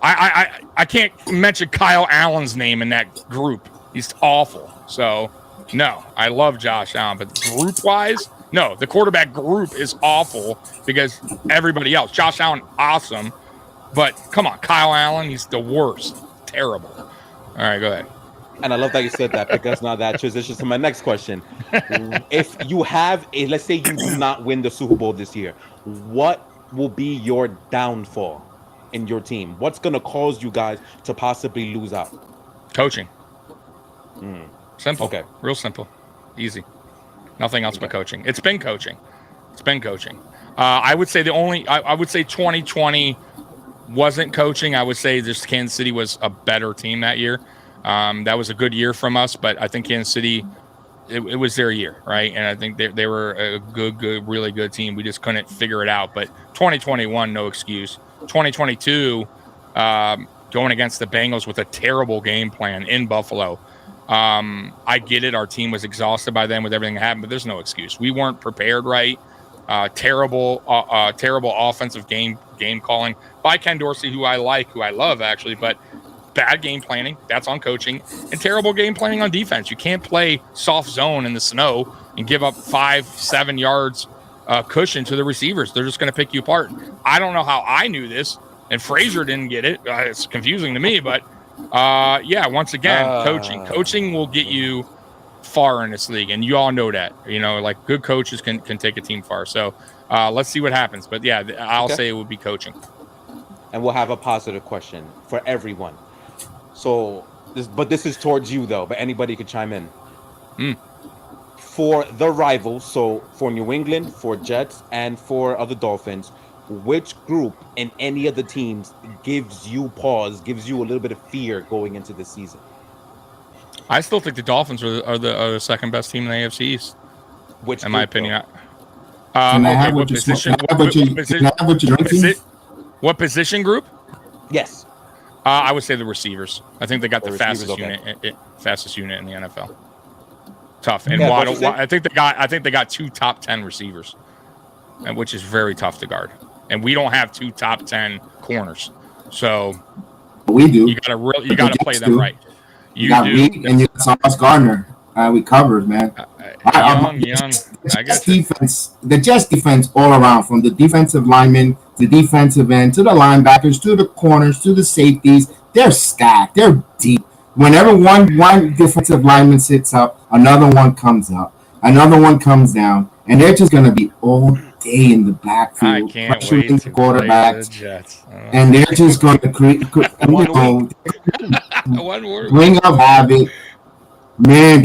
I can't mention Kyle Allen's name in that group. He's awful. So, no, I love Josh Allen, but group wise. No, the quarterback group is awful because everybody else. Josh Allen, awesome. But come on, Kyle Allen, he's the worst. Terrible. All right, go ahead. And I love that you said that because now that transitions to my next question. If you have let's say you do not win the Super Bowl this year, what will be your downfall in your team? What's going to cause you guys to possibly lose out? Coaching. Simple. Okay. Real simple. Easy. Nothing else but coaching. It's been coaching. I would say I would say 2020 wasn't coaching. I would say just Kansas City was a better team that year. That was a good year from us, but I think Kansas City, it was their year, right? And I think they were a good, really good team. We just couldn't figure it out. But 2021, no excuse. 2022, going against the Bengals with a terrible game plan in Buffalo. I get it. Our team was exhausted by then with everything that happened, but there's no excuse. We weren't prepared right. Terrible offensive game calling by Ken Dorsey, who I love actually, but bad game planning. That's on coaching, and terrible game planning on defense. You can't play soft zone in the snow and give up 5-7 yards cushion to the receivers. They're just going to pick you apart. I don't know how I knew this, and Frazier didn't get it. It's confusing to me, but once again, coaching will get you far in this league, and you all know that. Like good coaches can take a team far. So let's see what happens. But yeah, I'll say it would be coaching. And we'll have a positive question for everyone. So this is towards you though, but anybody could chime in. For the rivals, so for New England, for Jets, and for other Dolphins, which group in any of the teams gives you pause, gives you a little bit of fear going into the season? I still think the Dolphins are the second best team in the AFC East. Which, in my opinion, what position group? Yes. I would say the receivers. I think they got the fastest unit, fastest unit in the NFL. Tough. And Waddle, I think they got 2 top 10 receivers, and which is very tough to guard. And we don't have 2 top 10 corners, so we do. You got to play them right. You got Reed and you got Sauce Gardner. We covered, man. Young. I guess The Jets defense all around, from the defensive linemen, the defensive end, to the linebackers, to the corners, to the safeties. They're stacked. They're deep. Whenever one defensive lineman sits up, another one comes up, another one comes down, and they're just gonna be all day in the backfield, I can't pressuring wait the to play the quarterbacks, Jets. and they're just going to bring up havoc. Man,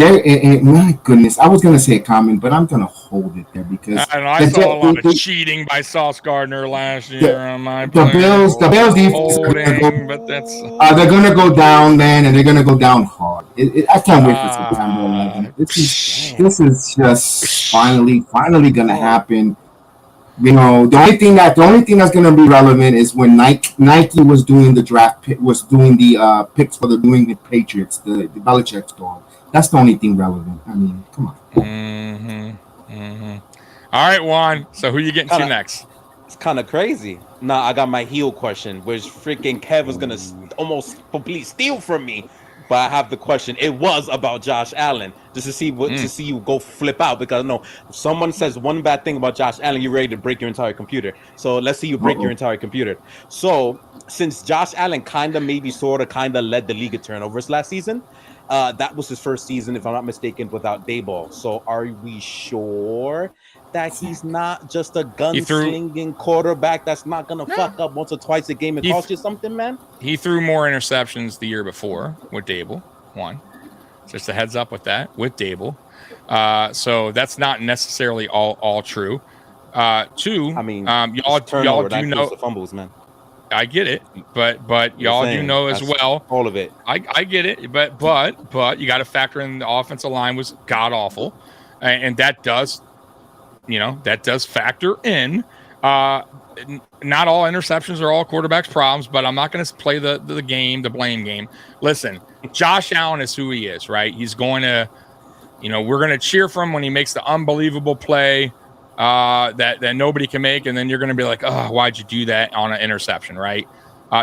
my goodness, I was gonna say a comment, but I'm gonna hold it there because I don't know. I saw a lot of cheating by Sauce Gardner last year on my the Bills defense, but that's they're gonna go down, man, and they're gonna go down hard. I can't wait for September 11th. This is just finally gonna happen. You know, the only thing that's gonna be relevant is when Nike was doing the picks for the New England Patriots, the Belichick store. That's the only thing relevant. I mean, come on. All right, Juan. So who you getting to next? It's kind of crazy. Nah, I got my heel question, which freaking Kev was gonna almost completely steal from me. But I have the question. It was about Josh Allen, just to see you go flip out, because no, if someone says one bad thing about Josh Allen, you're ready to break your entire computer. So let's see you break your entire computer. So since Josh Allen kind of led the league in turnovers last season, that was his first season, if I'm not mistaken, without Daboll. So are we sure that he's not just a gunslinging quarterback that's not gonna fuck up once or twice a game and cost you something, man? He threw more interceptions the year before with Daboll. One, just a heads up with that with Daboll. So that's not necessarily all true. Two, I mean, y'all do know the fumbles, man. I get it, but y'all do know as well. All of it. I get it, but you got to factor in the offensive line was god awful, and that does factor in. Not all interceptions are all quarterbacks' problems, but I'm not going to play the blame game. Listen, Josh Allen is who he is, right? He's going to, we're going to cheer for him when he makes the unbelievable play that nobody can make, and then you're going to be like, oh, why'd you do that on an interception, right?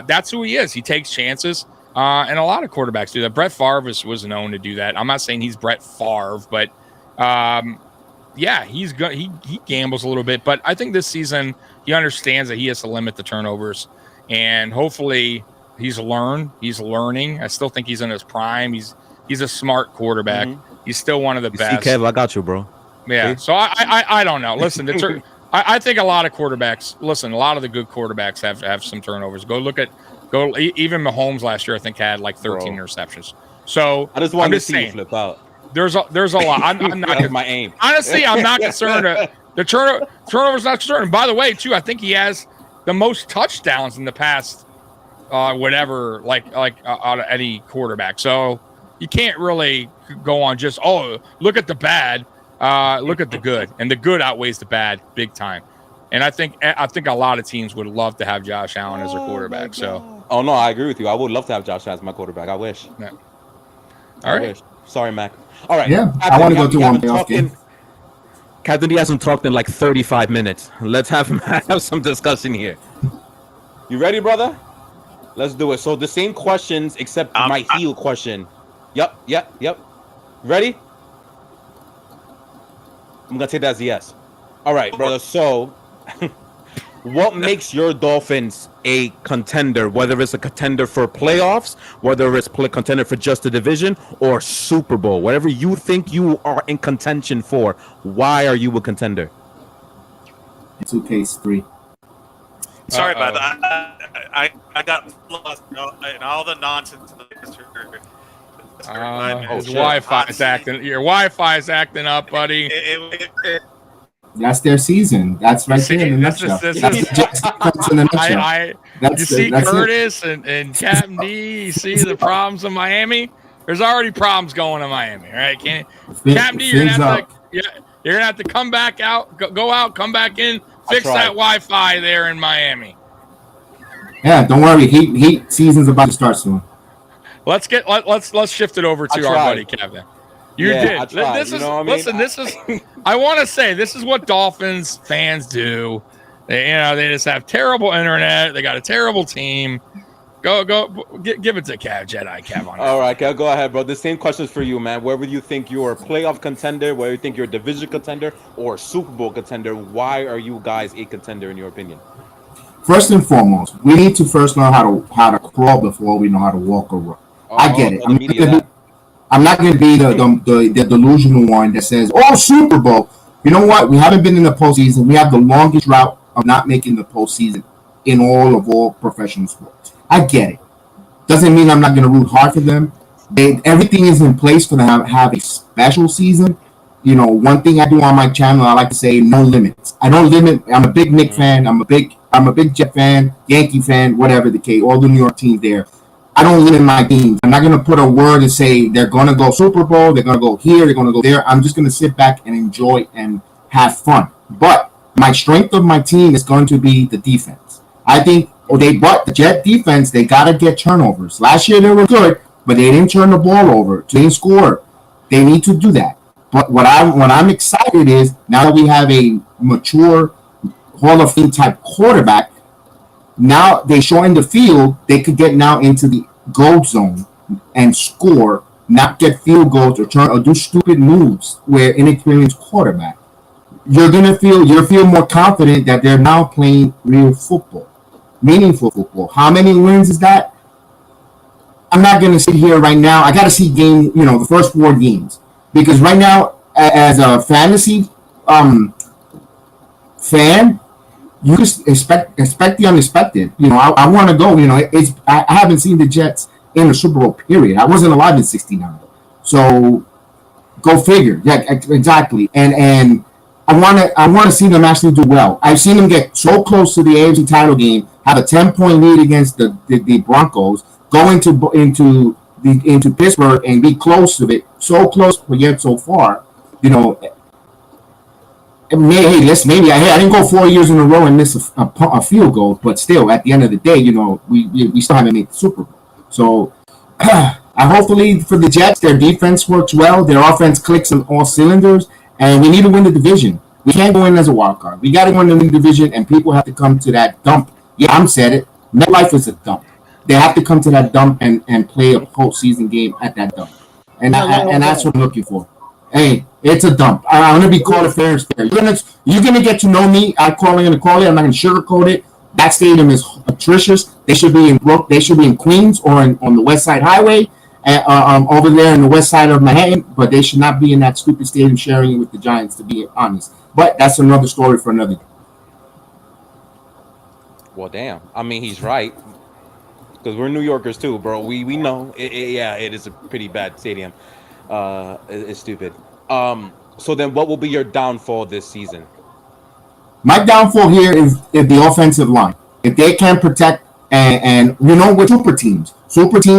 That's who he is. He takes chances, and a lot of quarterbacks do that. Brett Favre was known to do that. I'm not saying he's Brett Favre, but yeah, he gambles a little bit. But I think this season he understands that he has to limit the turnovers, and hopefully he's learning. I still think he's in his prime. He's a smart quarterback. Mm-hmm. He's still one of the best. See, Kev, I got you, bro. Yeah, so I don't know. Listen, I think a lot of quarterbacks. Listen, a lot of the good quarterbacks have some turnovers. Even Mahomes last year, I think, had like 13 interceptions. So I just wanted to see you flip out. There's a lot. I'm not my aim. Honestly, I'm not concerned. The turnover's not concerned. And by the way, too, I think he has the most touchdowns in the past, out of any quarterback. So you can't really go on just look at the bad. Look at the good, and the good outweighs the bad big time. And I think a lot of teams would love to have Josh Allen as their quarterback. So, no, I agree with you. I would love to have Josh Allen as my quarterback. I wish. Yeah. All right. Sorry, Mac. All right. Yeah, I want to go to one playoff game. Captain D hasn't talked in like 35 minutes. Let's have him have some discussion here. You ready, brother? Let's do it. So the same questions except my heel question. Yep. Ready? I'm going to take that as a yes. All right, brother. So what makes your Dolphins a contender, whether it's a contender for playoffs, whether it's a contender for just a division or Super Bowl, whatever you think you are in contention for, why are you a contender? 2K3. Sorry about that. I got lost in all the nonsense. His Wi-Fi is acting. Your Wi-Fi is acting up, buddy. That's their season. That's right there in a nutshell. You see Curtis and Captain D. You see the problems in Miami. There's already problems going in Miami, right? Captain D, you're gonna have to come back out, go out, come back in, fix that Wi-Fi there in Miami. Yeah, don't worry. Heat season's about to start soon. Let's shift it over to our buddy Kevin. You did. This is This is. I want to say this is what Dolphins fans do. They just have terrible internet. They got a terrible team. Give it to Cav on that. All right, Kev, go ahead, bro. The same questions for you, man. Whether you think you're a playoff contender, whether you think you're a division contender or a Super Bowl contender, why are you guys a contender in your opinion? First and foremost, we need to first know how to crawl before we know how to walk or run. I get it. I'm not going to be the delusional one that says, "Oh, Super Bowl." You know what? We haven't been in the postseason. We have the longest route of not making the postseason in all professional sports. I get it. Doesn't mean I'm not going to root hard for them. Everything is in place for them to have a special season. You know, one thing I do on my channel, I like to say no limits. I don't limit. I'm a big Knicks fan. I'm a big Jet fan, Yankee fan, whatever the case. All the New York teams there. I don't limit my teams. I'm not going to put a word and say they're going to go Super Bowl, they're going to go here, they're going to go there. I'm just going to sit back and enjoy and have fun. But my strength of my team is going to be the defense. I think the Jet defense, they got to get turnovers. Last year they were good, but they didn't turn the ball over. They didn't score. They need to do that. But what I'm excited is now that we have a mature Hall of Fame type quarterback, now they shorten the field. They could get now into the goal zone and score, not get field goals or do stupid moves where inexperienced quarterback. You're feel more confident that they're now playing real football, meaningful football. How many wins is that? I'm not going to sit here right now. I got to see the first 4 games, because right now as a fantasy fan, you just expect the unexpected. I want to go. I haven't seen the Jets in the Super Bowl period. I wasn't alive in '69, so go figure. Yeah, exactly. And I want to see them actually do well. I've seen them get so close to the AFC title game, have a 10-point lead against the Broncos, go into Pittsburgh and be close to it. So close, but yet so far. Maybe I didn't go 4 years in a row and miss a field goal, but still, at the end of the day, we still haven't made the Super Bowl. So, hopefully for the Jets, their defense works well, their offense clicks on all cylinders, and we need to win the division. We can't go in as a wild card. We got to win the division, and people have to come to that dump. Yeah, I'm said it. MetLife is a dump. They have to come to that dump and play a postseason game at that dump, and that's what I'm looking for. Hey, it's a dump. I'm gonna be called a fair and fair. You're gonna get to know me. I'm gonna call it. I'm not gonna sugarcoat it. That stadium is atrocious. They should be in Queens or on the West Side Highway, over there in the west side of Manhattan. But they should not be in that stupid stadium sharing it with the Giants. To be honest, but that's another story for another day. Well, damn. I mean, he's right, because we're New Yorkers too, bro. We know. It is a pretty bad stadium. It's stupid. So then what will be your downfall this season? My downfall here is the offensive line. If they can't protect, and with super teams,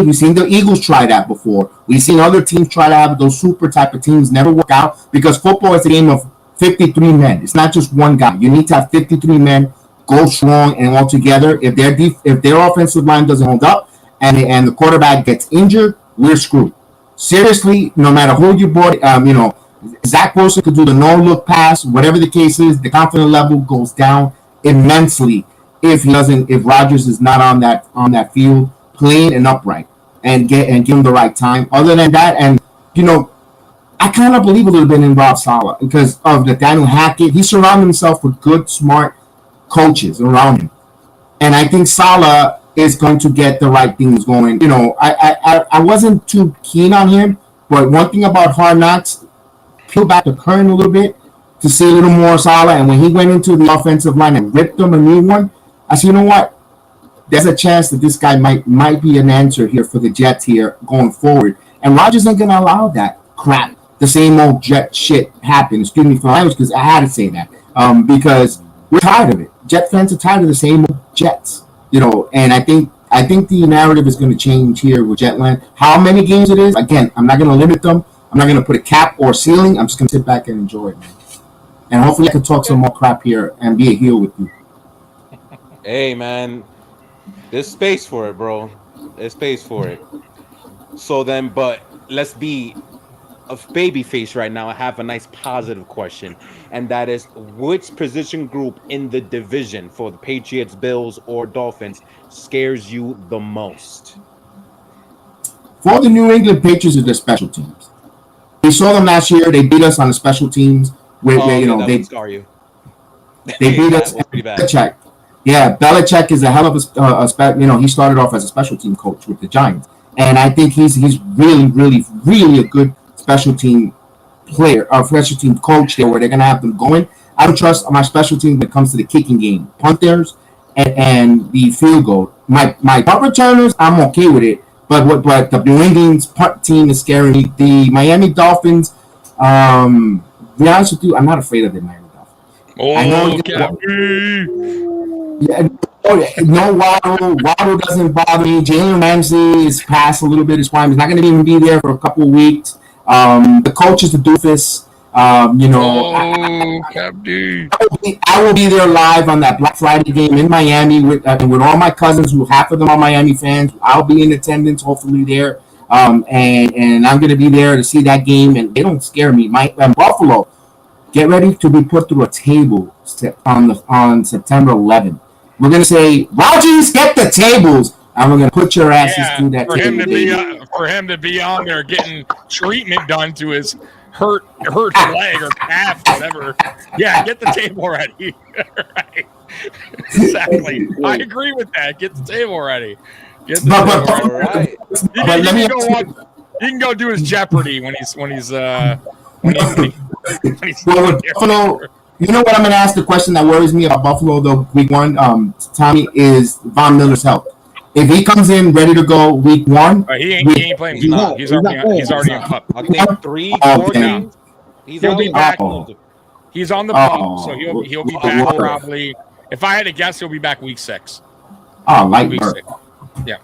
we've seen the Eagles try that before. We've seen other teams try to have those super type of teams, never work out, because football is a game of 53 men. It's not just one guy. You need to have 53 men go strong and all together. If their offensive line doesn't hold up and the quarterback gets injured, we're screwed. Seriously, no matter who you brought, Zach Wilson could do the no-look pass, whatever the case is, the confidence level goes down immensely if Rodgers is not on that field clean and upright and give him the right time. Other than that, and I kind of believe a little bit in Rob Saleh because of Nathaniel Hackett. He surrounded himself with good, smart coaches around him, and I think Saleh is going to get the right things going. I wasn't too keen on him, but one thing about Hard Knocks, peel back the curtain a little bit to see a little more Saleh, and when he went into the offensive line and ripped them a new one, I said, you know what? There's a chance that this guy might be an answer here for the Jets here going forward. And Rodgers ain't going to allow that crap, the same old Jet shit happen. Excuse me for the language, because I had to say that. Because we're tired of it. Jet fans are tired of the same old Jets. And I think the narrative is going to change here with Jetland. How many games it is, again, I'm not going to limit them. I'm not going to put a cap or ceiling. I'm just going to sit back and enjoy it, man. And hopefully I can talk some more crap here and be a heel with you. Hey, man. There's space for it, bro. There's space for it. So then, but let's be of babyface right now, I have a nice positive question, and that is, which position group in the division for the Patriots, Bills, or Dolphins scares you the most? For the New England Patriots, is their special teams. We saw them last year. They beat us on the special teams. Where That would scar you. They beat That us. was pretty bad. Belichick. Yeah, Belichick is a hell of he started off as a special team coach with the Giants, and I think he's really, really, really a good special team player, or special team coach there, where they're gonna have them going. I don't trust my special team when it comes to the kicking game, punters, and the field goal. My punt returners, I'm okay with it, but the New England's punt team is scaring me. The Miami Dolphins, to be honest with you, I'm not afraid of the Miami Dolphins. I know yeah, no Waddle. Waddle doesn't bother me. Jalen Ramsey is past a little bit. His prime. He's not going to even be there for a couple of weeks. The coach is the doofus. I will be there live on that Black Friday game in Miami with all my cousins, who half of them are Miami fans. I'll be in attendance, hopefully there, and I'm going to be there to see that game. And they don't scare me. Buffalo, get ready to be put through a table on September 11th. We're going to say, Rogers, get the tables, and we're going to put your asses through that table. For him to be on there getting treatment done to his hurt leg or calf or whatever. Yeah, get the table ready. Right. Exactly. I agree with that. Get the table ready. Get the table ready. Right. He can go do his Jeopardy when he's Buffalo. You know what? I'm going to ask the question that worries me about Buffalo, though, week one, Tommy, is Von Miller's health. If he comes in ready to go week one, he ain't playing. He's already in pup. I think 3-4 games. He'll be back. He's on the pup, so he'll be back probably. If I had to guess, he'll be back week 6. Oh, light work. Yeah,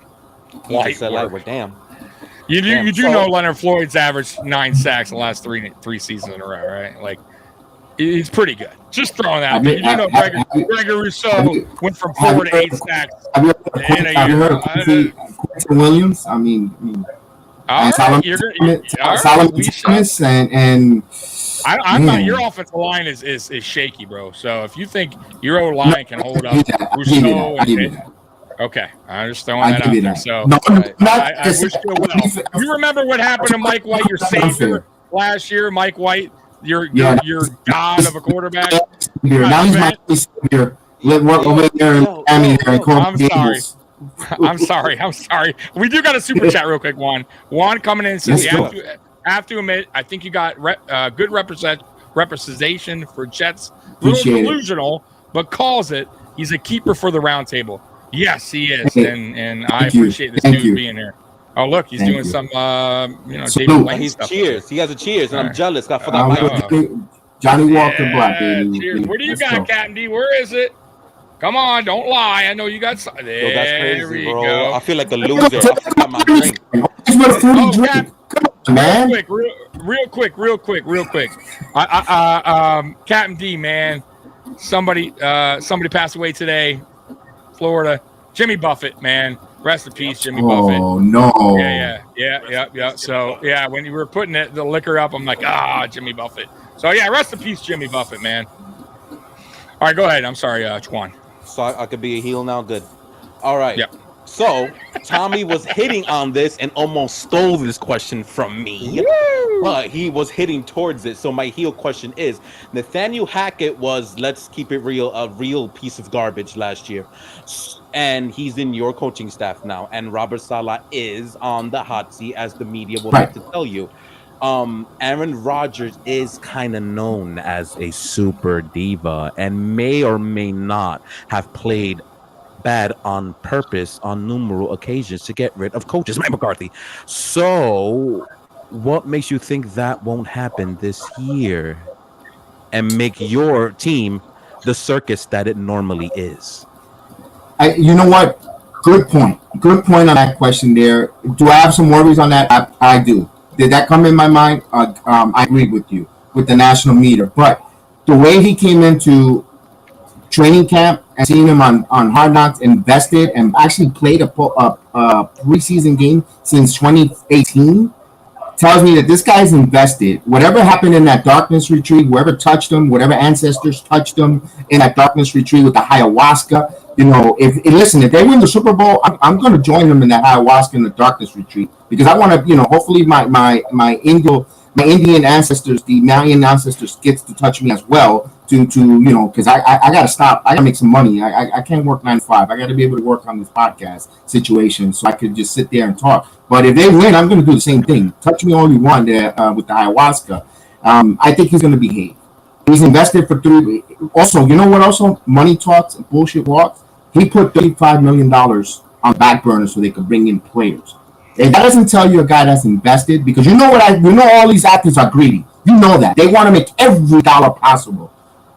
light work. Damn. You do know Leonard Floyd's averaged 9 sacks in the last three seasons in a row, right? Like, he's pretty good. Just throwing that. You do know Gregory Rousseau went from 4 to 8 sacks in a year. Have you heard of Quentin Williams? I mean, your offensive line is shaky, bro. So if you think your O-line can hold up Rousseau, okay, I'm just throwing that out there. So I wish you well. You remember what happened to Mike White, your savior last year? Mike White, your god of a quarterback. Now he's my savior. Over there in Miami. I'm sorry. We do got a super chat real quick, Juan. Juan coming in and says, have to admit, I think you got good representation for Jets. A little delusional, but calls it. He's a keeper for the round table. Yes, he is, and I appreciate this dude being here. Oh, look, he's doing some, David Blaine stuff. Cheers. He has a cheers, and I'm jealous. I forgot my Johnny Walker Black, baby. Cheers. Where do you got, Captain D? Where is it? Come on, don't lie. I know you got something. There that's crazy, bro. Go. I feel like a loser. I forgot my drink. Man. Real quick. Captain D, man. Somebody passed away today. Florida. Jimmy Buffett, man. Rest in peace, Jimmy Buffett. Oh, no. Yeah. So, yeah, when you were putting the liquor up, I'm like, Jimmy Buffett. So, yeah, rest in peace, Jimmy Buffett, man. All right, go ahead. I'm sorry, Juan. So I could be a heel now? Good. All right. Yep. So Tommy was hitting on this and almost stole this question from me. Woo! But he was hitting towards it. So my heel question is, Nathaniel Hackett was, let's keep it real, a real piece of garbage last year. And he's in your coaching staff now. And Robert Saleh is on the hot seat, as the media will like to tell you. Aaron Rodgers is kind of known as a super diva and may or may not have played bad on purpose on numerous occasions to get rid of coaches, Mike McCarthy. So what makes you think that won't happen this year and make your team the circus that it normally is? You know what? Good point on that question there. Do I have some worries on that? I do. Did that come in my mind? I agree with you with the national meter. But the way he came into training camp and seeing him on Hard Knocks, invested and actually played a preseason game since 2018, tells me that this guy's invested. Whatever happened in that darkness retreat, whoever touched him, whatever ancestors touched him in that darkness retreat with the ayahuasca, if they win the Super Bowl, I'm going to join them in that ayahuasca in the darkness retreat because I want to, hopefully my Indian ancestors, the Mayan ancestors, gets to touch me as well. Because I got to stop. I got to make some money. I can't work 9 to 5. I got to be able to work on this podcast situation so I could just sit there and talk. But if they win, I'm going to do the same thing. Touch me all you want there with the ayahuasca. I think he's going to behave. He's invested for 3. Also, you know what? Also, money talks and bullshit walks. He put $35 million on back burner so they could bring in players. If that doesn't tell you a guy that's invested, because all these athletes are greedy. You know that they want to make every dollar possible.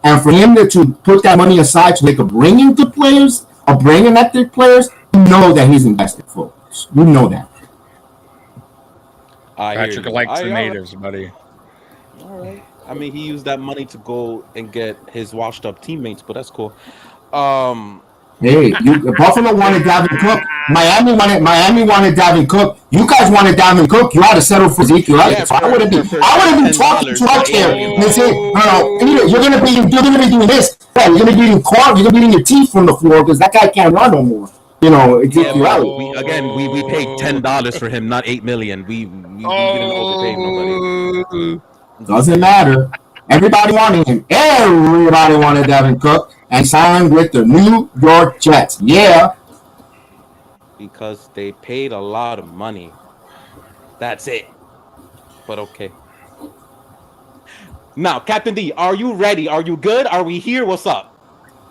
And for him to put that money aside so they could bring in good players or bring in ethnic players, you know that he's invested, folks. You know that. Patrick likes the natives, buddy. All right. I mean, he used that money to go and get his washed-up teammates, but that's cool. Hey, Buffalo wanted Dalvin Cook. Miami wanted Dalvin Cook. You guys wanted Dalvin Cook. You had to settle for Ezekiel. Yeah, so I would have been talking to our care. They say, no, you're gonna be doing this. Yeah, you're gonna be eating corn. You're gonna be eating your teeth from the floor because that guy can't run no more. Ezekiel. We paid $10 for him, not $8 million. We didn't overpay nobody. Doesn't matter. Everybody wanted him. Everybody wanted Dalvin Cook and signed with the New York Jets. Yeah. Because they paid a lot of money. That's it. But okay. Now, Captain D, are you ready? Are you good? Are we here? What's up?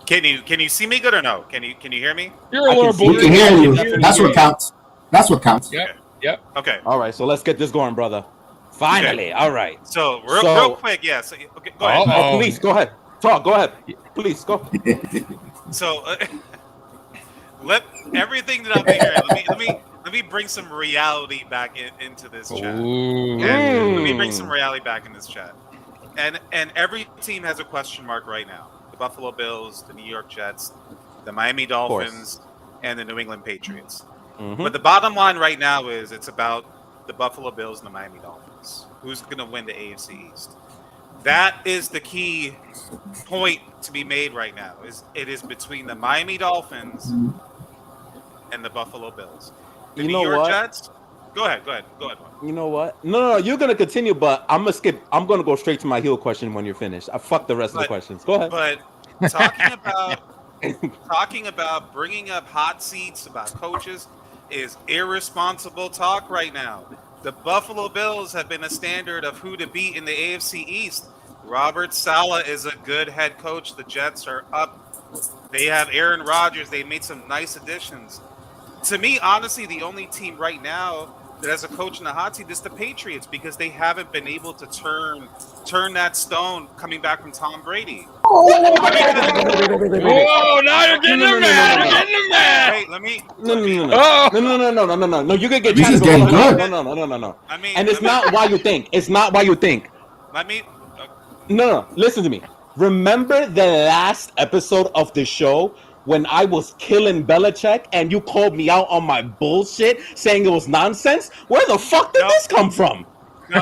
Can you see me good or no? Can you hear me? You're a little We can hear you. That's what counts. That's what counts. Yep. Okay. All right, so let's get this going, brother. Finally. Okay. All right. So real quick, yeah. So okay, go ahead. Please go ahead. Talk. Go ahead. Please go. So let everything that I'm hearing. Let me bring some reality back into this chat. Okay? Let me bring some reality back in this chat. And every team has a question mark right now. The Buffalo Bills, the New York Jets, the Miami Dolphins, and the New England Patriots. Mm-hmm. But the bottom line right now is it's about the Buffalo Bills and the Miami Dolphins. Who's going to win the AFC East? That is the key point to be made right now. It is between the Miami Dolphins and the Buffalo Bills. The New York Jets. Go ahead. You know what? No, you're gonna continue, but I'm gonna skip. I'm gonna go straight to my heel question when you're finished. I fuck the rest of the questions. Go ahead. But talking about bringing up hot seats about coaches is irresponsible talk right now. The Buffalo Bills have been a standard of who to beat in the AFC East. Robert Saleh is a good head coach. The Jets are up. They have Aaron Rodgers. They made some nice additions. To me, honestly, the only team right now that has a coach in the hot seat is the Patriots because they haven't been able to turn that stone coming back from Tom Brady. Whoa, now you're getting him mad. Wait, let me. No. You can get. This is getting good. No. I mean, and it's not why you think. It's not why you think. Let me. No. Listen to me. Remember the last episode of the show when I was killing Belichick and you called me out on my bullshit saying it was nonsense? Where the fuck did this come from? No.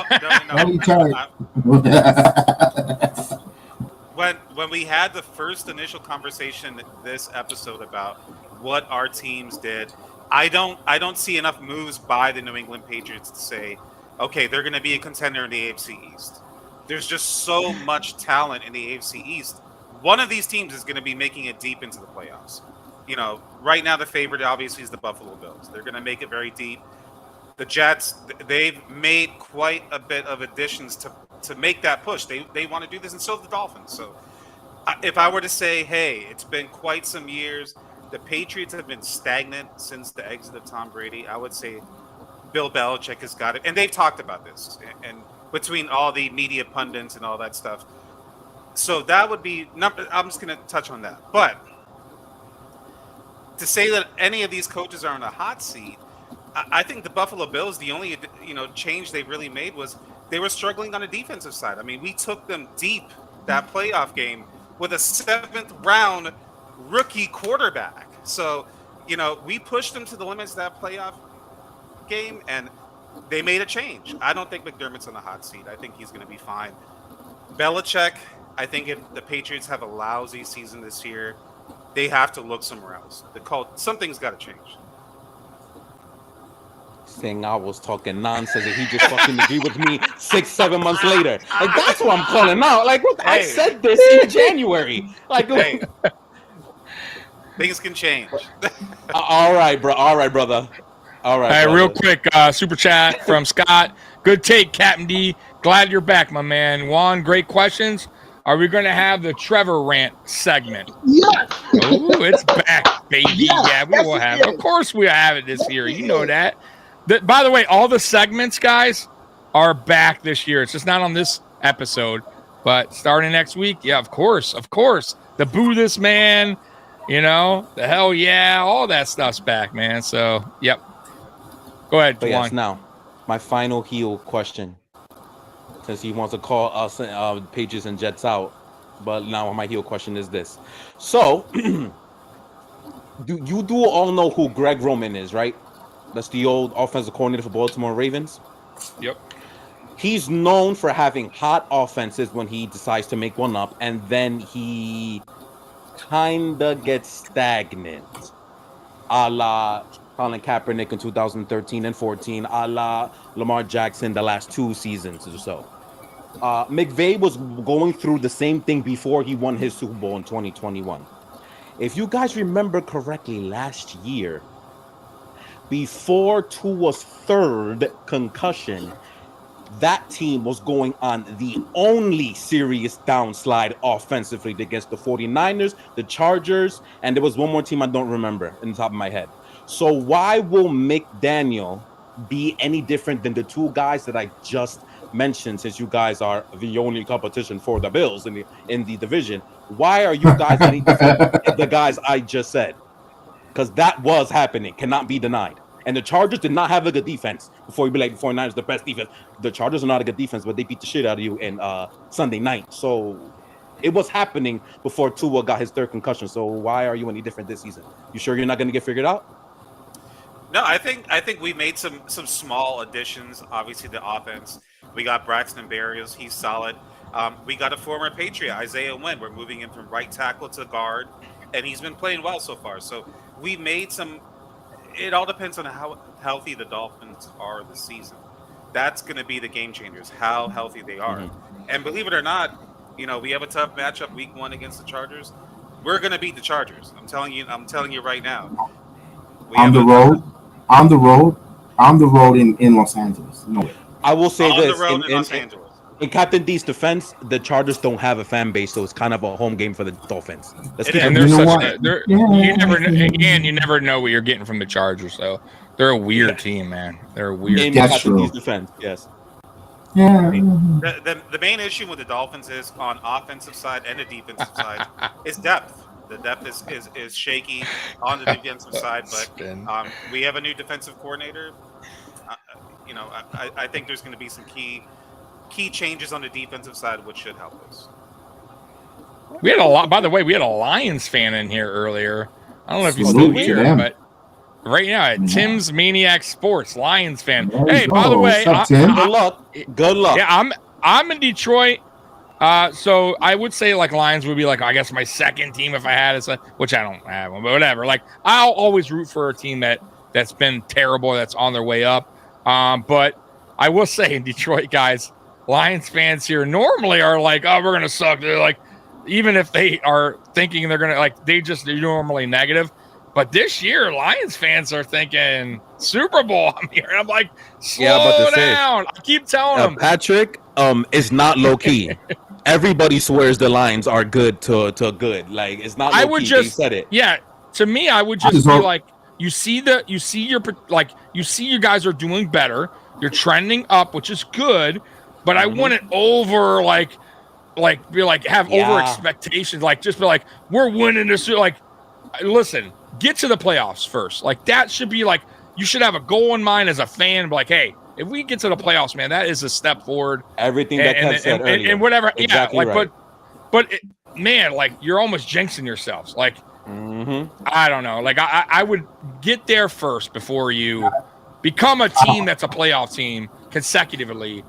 When we had the first initial conversation this episode about what our teams did, I don't see enough moves by the New England Patriots to say, okay, they're going to be a contender in the AFC East. There's just so much talent in the AFC East. One of these teams is going to be making it deep into the playoffs. Right now the favorite obviously is the Buffalo Bills. They're going to make it very deep. The Jets, they've made quite a bit of additions to make that push. They want to do this, and so have the Dolphins. So if I were to say, hey, it's been quite some years, the Patriots have been stagnant since the exit of Tom Brady. I would say Bill Belichick has got it. And they've talked about this. And between all the media pundits and all that stuff. So that would be I'm just going to touch on that. But to say that any of these coaches are on a hot seat, I think the Buffalo Bills, the only change they really made was they were struggling on the defensive side. I mean, we took them deep that playoff game with a 7th round rookie quarterback. So, we pushed them to the limits of that playoff game, and they made a change. I don't think McDermott's on the hot seat. I think he's going to be fine. Belichick, I think if the Patriots have a lousy season this year, they have to look somewhere else. Something's got to change. Saying I was talking nonsense and he just fucking agreed with me 6-7 months later. Like, that's what I'm calling out. Like, what? I said this in January. Like, hey, things can change. All right, brother. All right, brother. Real quick, super chat from Scott. Good take, Captain D. Glad you're back, my man. Juan, great questions. Are we going to have the Trevor rant segment? Yes. Ooh, it's back, baby. Yes, Yeah, we will have it. Of course we have it this year. You know that. By the way, all the segments, guys, are back this year. It's just not on this episode, but starting next week, yeah, of course. The boo this man, the hell yeah, all that stuff's back, man. So, yep. Go ahead, Juan. Yes, now, my final heel question, since he wants to call us Patriots and Jets out, but now my heel question is this. So, do you all know who Greg Roman is, right? That's the old offensive coordinator for Baltimore Ravens. Yep. He's known for having hot offenses when he decides to make one up, and then he kind of gets stagnant, a la Colin Kaepernick in 2013 and 14, a la Lamar Jackson the last 2 seasons or so. McVay was going through the same thing before he won his Super Bowl in 2021. If you guys remember correctly, last year, before Tua's 3rd concussion, that team was going on the only serious downslide offensively against the 49ers, the Chargers, and there was one more team I don't remember in the top of my head. So why will McDaniel be any different than the 2 guys that I just mentioned, since you guys are the only competition for the Bills in the division? Why are you guys any different than the guys I just said? Because that was happening, cannot be denied. And the Chargers did not have a good defense. Before you be like, the 49ers the best defense. The Chargers are not a good defense, but they beat the shit out of you in Sunday night. So it was happening before Tua got his 3rd concussion. So why are you any different this season? You sure you're not going to get figured out? No, I think we made some small additions. Obviously, the offense. We got Braxton Berrios. He's solid. We got a former Patriot, Isaiah Wynn. We're moving him from right tackle to guard, and he's been playing well so far. So we made some. It all depends on how healthy the Dolphins are this season. That's going to be the game changers, how healthy they are. Mm-hmm. And believe it or not, we have a tough matchup week 1 against the Chargers. We're going to beat the Chargers. I'm telling you right now. On the road in Los Angeles. No way. I will say this. On the road in Los Angeles. In Captain D's defense, the Chargers don't have a fan base, so it's kind of a home game for the Dolphins. And you never know what you're getting from the Chargers. So they're a weird team, man. They're a weird. In Captain D's defense, yes. Yeah. The main issue with the Dolphins is on offensive side and the defensive side is depth. The depth is shaky on the defensive side, but we have a new defensive coordinator. I think there's going to be some key changes on the defensive side, which should help us. We had a lot. By the way, we had a Lions fan in here earlier. I don't know if he's still here, but right now at Tim's Maniac Sports, Lions fan. Hey, by the way, good luck. Yeah, I'm in Detroit. So I would say like Lions would be like, I guess my second team if I had it, which I don't have one, but whatever. Like I'll always root for a team that's been terrible, that's on their way up. But I will say in Detroit, guys, Lions fans here normally are like, oh, we're gonna suck. They're like, even if they are thinking they're gonna they're normally negative. But this year, Lions fans are thinking Super Bowl. I'm here, and I'm like, slow down. I keep telling them, Patrick, is not low key. Everybody swears the Lions are good to good. Like it's not. I would just said it. Yeah, to me, I would just be like, you see your guys are doing better. You're trending up, which is good. But I wouldn't over have over expectations. Like just be like, we're winning this. Like, listen, get to the playoffs first. Like that should be like, you should have a goal in mind as a fan. Be like, hey, if we get to the playoffs, man, that is a step forward. Everything that Kev said earlier. And whatever. Exactly yeah, like, right. but man, like you're almost jinxing yourselves. Like, I don't know. Like I would get there first before you become a team that's a playoff team consecutively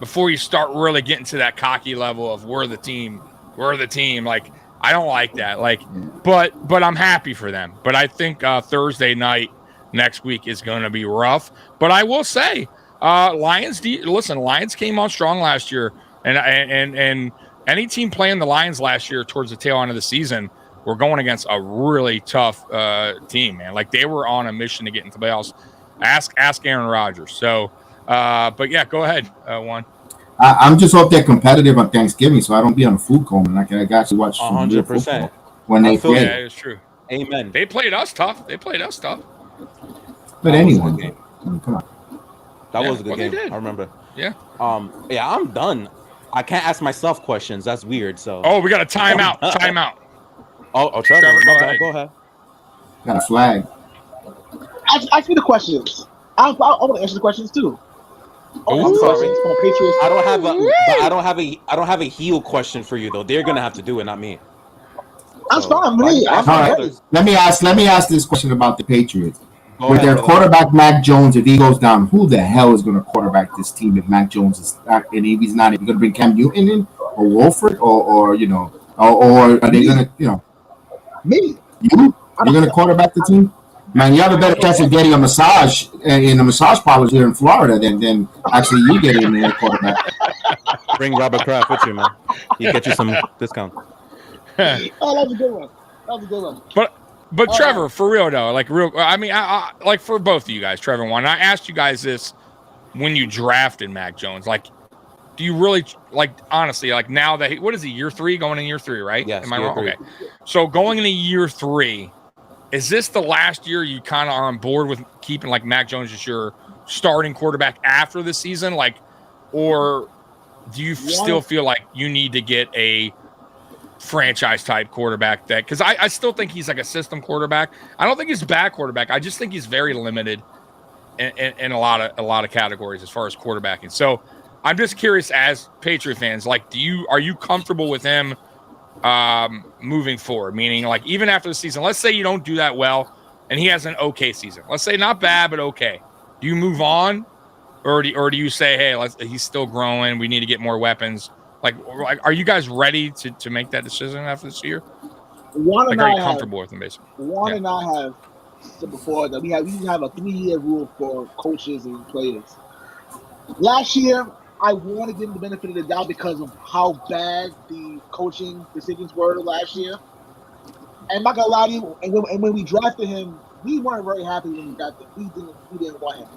before you start really getting to that cocky level of we're the team. Like, I don't like that. Like, but I'm happy for them. But I think Thursday night next week is going to be rough. But I will say, Lions came on strong last year, and any team playing the Lions last year towards the tail end of the season were going against a really tough team, man. Like, they were on a mission to get into the playoffs. Ask Aaron Rodgers. So, but yeah, go ahead, Juan. I'm just hope they're competitive on Thanksgiving, so I don't be on a food coma. Like, I got to watch 100% when they play. Yeah, it's true. Amen. They played us tough. But anyone, come on. That was a good game. I remember. Yeah. Yeah, I'm done. I can't ask myself questions. That's weird. So. Oh, we got a timeout. Oh, Trevor, go ahead. Got a flag. Ask me the questions. I want to answer the questions too. I'm sorry. Patriots. I don't have a heel question for you though. They're gonna have to do it, not me. That's fine. Me. All right. Let me ask this question about the Patriots. With their quarterback Mac Jones, if he goes down, who the hell is going to quarterback this team if Mac Jones is not? And if he's not, if you're going to bring Cam Newton in or Wolford or are they going to me? You're going to quarterback the team? Man, you have a better chance of getting a massage in the massage parlors here in Florida than actually you getting in there quarterback. Bring Robert Kraft with you, man. He get you some discount. Oh, that was a good one. But Trevor, for real though, I like for both of you guys, Trevor and Juan, I asked you guys this when you drafted Mac Jones. Like, do you really honestly now that what is he, year 3, going in year 3, right? Yes. Am I wrong? Okay. So going into year 3, is this the last year you kind of are on board with keeping Mac Jones as your starting quarterback after the season? Or do you still feel like you need to get a franchise type quarterback because I still think he's like a system quarterback. I don't think he's a bad quarterback. I just think he's very limited in a lot of categories as far as quarterbacking. So I'm just curious, as Patriot fans, are you comfortable with him moving forward? Meaning, even after the season, let's say you don't do that well and he has an okay season. Let's say not bad, but okay. Do you move on, or do you say, hey, he's still growing, we need to get more weapons? Are you guys ready to make that decision after this year? Are you comfortable with him, basically? And I have said before that we have a 3-year rule for coaches and players. Last year, I want to give him the benefit of the doubt because of how bad the coaching decisions were last year. And I'm not gonna lie to you, and when we drafted him, we weren't very happy when we drafted him. We didn't want him.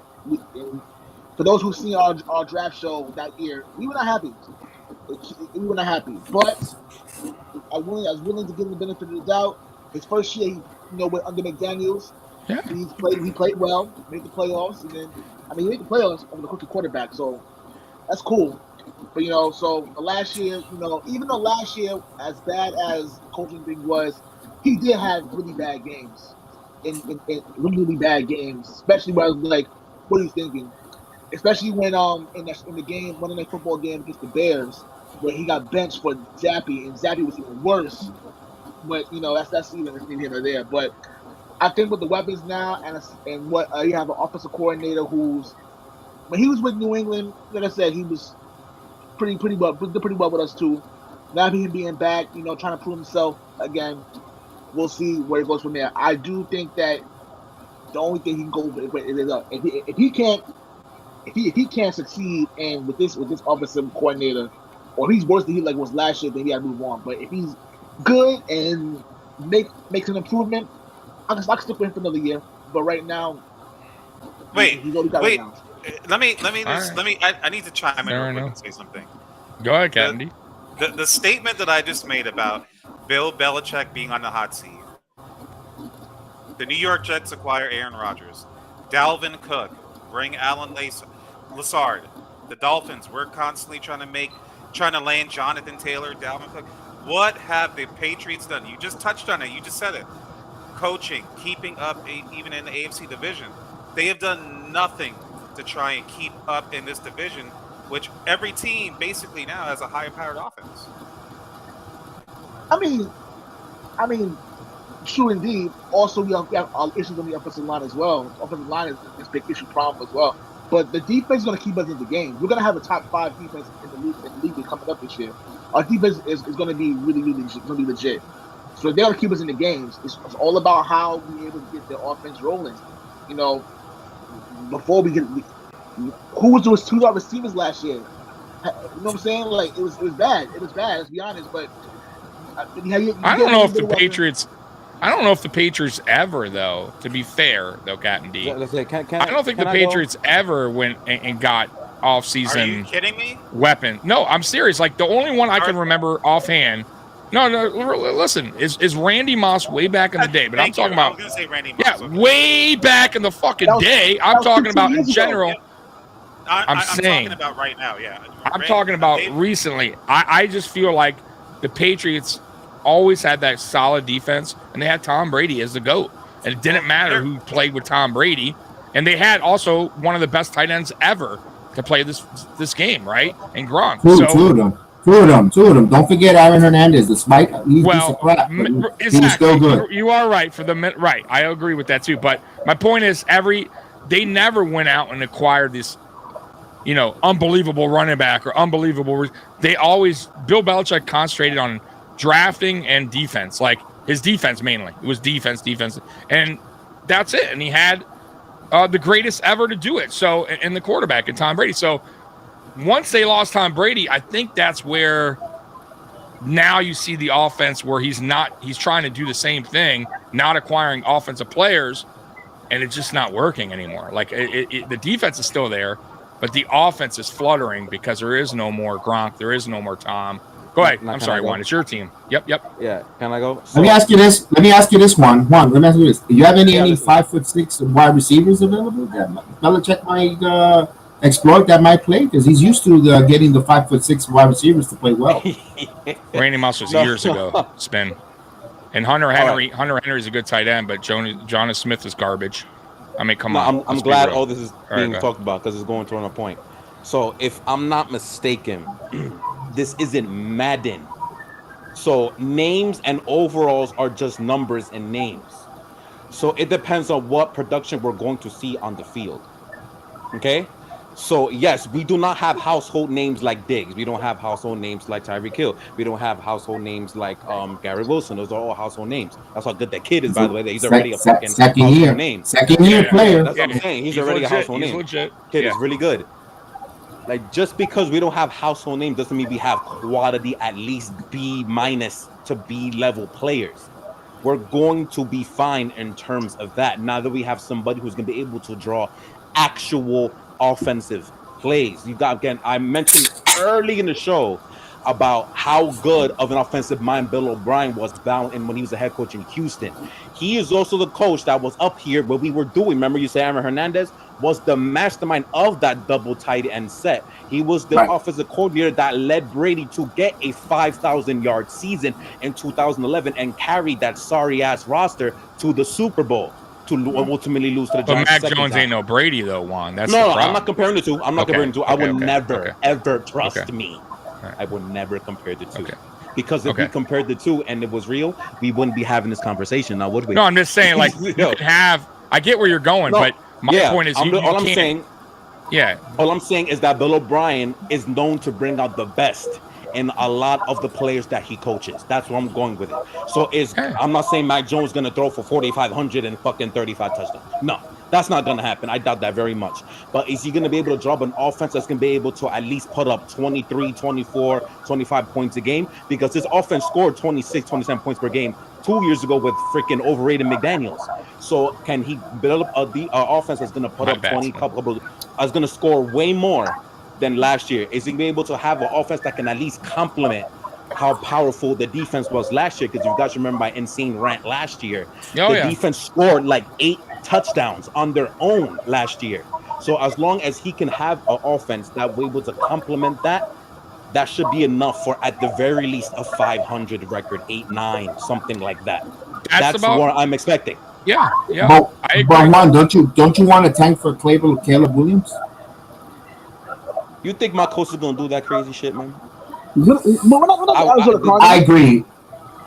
For those who've seen our draft show that year, we were not happy. We were not happy, but I was willing to give him the benefit of the doubt. His first year, under McDaniels, he played well, made the playoffs, and then he made the playoffs over the rookie quarterback, so that's cool. But so the last year, even though last year, as bad as the coaching thing was, he did have really bad games, in really bad games, especially where I was like, what are you thinking? Especially when in the game, Monday Night Football game against the Bears, where he got benched for Zappy, and Zappy was even worse. But that's even here or there. But I think with the weapons now, and what you have an offensive coordinator who's, when he was with New England, like I said, he was pretty well with us too. Now him being back, trying to prove himself again, we'll see where it goes from there. I do think that the only thing he can go with is if he can't succeed and with this offensive coordinator, or he's worse than he was last year, then he got to move on. But if he's good and makes an improvement, I can stick with him for another year. But right now, wait. Right let me I need to chime in real quick and say something. Go ahead, Candy. The statement that I just made about Bill Belichick being on the hot seat. The New York Jets acquire Aaron Rodgers, Dalvin Cook, bring Alan Lazard. The Dolphins, we're constantly trying to land Jonathan Taylor, Dalvin Cook. What have the Patriots done? You just touched on it. You just said it. Coaching, keeping up, even in the AFC division. They have done nothing to try and keep up in this division, which every team basically now has a higher powered offense. I mean, true indeed. Also, we have issues on the offensive line as well. The offensive line is a big issue problem as well. But the defense is going to keep us in the game. We're going to have a top 5 defense in the league coming up this year. Our defense is going to be really legit. Going to be legit. So they're going to keep us in the games. It's all about how we able to get the offense rolling. You know, before we get who was those 2 receivers last year? You know what I'm saying? Like it was bad. It was bad. Let's be honest. But I don't know if the Patriots. I don't know if the Patriots ever, though. To be fair, though, Captain D, I don't think the Patriots ever went and got off-season. Are you kidding me? Weapon. No, I'm serious. Like the only one I can remember offhand. No. Listen, is Randy Moss way back in the day? But I'm talking about. I was gonna say Randy Moss. Yeah, way back in the fucking day. I'm talking about in general. I'm saying talking about right now. Yeah, I'm talking about recently. I just feel like the Patriots always had that solid defense, and they had Tom Brady as the GOAT. And it didn't matter who played with Tom Brady. And they had also one of the best tight ends ever to play this game, right? And Gronk. Two of them. Don't forget Aaron Hernandez. Despite he's a crap, he was still good. You are right right. I agree with that too. But my point is, they never went out and acquired this, unbelievable running back or unbelievable. They always Bill Belichick concentrated on drafting and defense, like his defense mainly. It was defense, and that's it. And he had the greatest ever to do it. So, and the quarterback and Tom Brady. So, once they lost Tom Brady, I think that's where now you see the offense where he's trying to do the same thing, not acquiring offensive players, and it's just not working anymore. Like the defense is still there, but the offense is fluttering because there is no more Gronk, there is no more Tom. Go ahead. I'm sorry, Juan. It's your team. Yep. Yeah. Can I go? Let me ask you this, Juan. Let me ask you this. Do you have any 5'6" wide receivers available that Belichick might exploit, that might play? Because he's used to getting the 5'6" wide receivers to play well. Randy Moss was years ago. Spin. And Hunter Henry. Hunter Henry's a good tight end, but Jonas Smith is garbage. I mean, come on. I'm glad all this is being talked about because it's going to a point. So if I'm not mistaken, this isn't Madden. So names and overalls are just numbers and names. So it depends on what production we're going to see on the field. Okay? So yes, we do not have household names like Diggs. We don't have household names like Tyreek Hill. We don't have household names like Gary Wilson. Those are all household names. That's how good that kid is, by the way. He's already a fucking household name. Second year player. That's what I'm saying. He's already a household name. Legit. Kid is really good. Like, just because we don't have household names doesn't mean we have quality, at least B- to B level players. We're going to be fine in terms of that. Now that we have somebody who's going to be able to draw actual offensive plays. You got, again, I mentioned early in the show about how good of an offensive mind Bill O'Brien was when he was the head coach in Houston. He is also the coach that was up here when we were doing, remember you say Aaron Hernandez was the mastermind of that double tight end set. He was the offensive coordinator that led Brady to get a 5,000-yard season in 2011 and carried that sorry-ass roster to the Super Bowl to ultimately lose to the Giants. But Mac Jones ain't no Brady, though, Juan. That's no, I'm not comparing the two. I would never, ever trust me. Right. I would never compare the two. Because if we compared the two and it was real, we wouldn't be having this conversation now, would we? No, I'm just saying, like, you could have, I get where you're going, but my point is all I'm saying is that Bill O'Brien is known to bring out the best in a lot of the players that he coaches. That's where I'm going with it. So I'm not saying Mac Jones is going to throw for 4,500 and fucking 35 touchdowns. No, that's not going to happen. I doubt that very much. But is he going to be able to drop an offense that's going to be able to at least put up 23, 24, 25 points a game? Because this offense scored 26, 27 points per game 2 years ago with freaking overrated McDaniels. So can he build up the offense that's going to put up 20 couple, is going to score way more than last year? Is he be able to have an offense that can at least complement how powerful the defense was last year? Because you guys remember my insane rant last year. The defense scored like 8 touchdowns on their own last year. So as long as he can have an offense that will be able to complement that, that should be enough for at the very least a 500 record, 8-9, something like that. That's what I'm expecting. Yeah. But Juan, don't you want to tank for Caleb Williams? You think my coach is gonna do that crazy shit, man? I agree.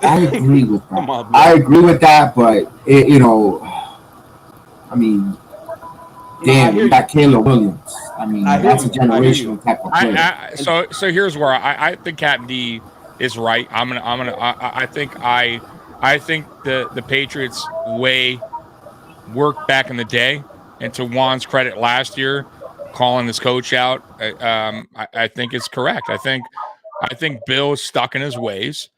I agree with that. Come on, man. I agree with that, but I mean, damn, hear you got Caleb Williams. I mean, I hear that's a you. I hear you. generational type of player. So here's where I think Captain D is right. I think the Patriots way worked back in the day, and to Juan's credit, last year calling this coach out, I think it's correct. I think Bill is stuck in his ways,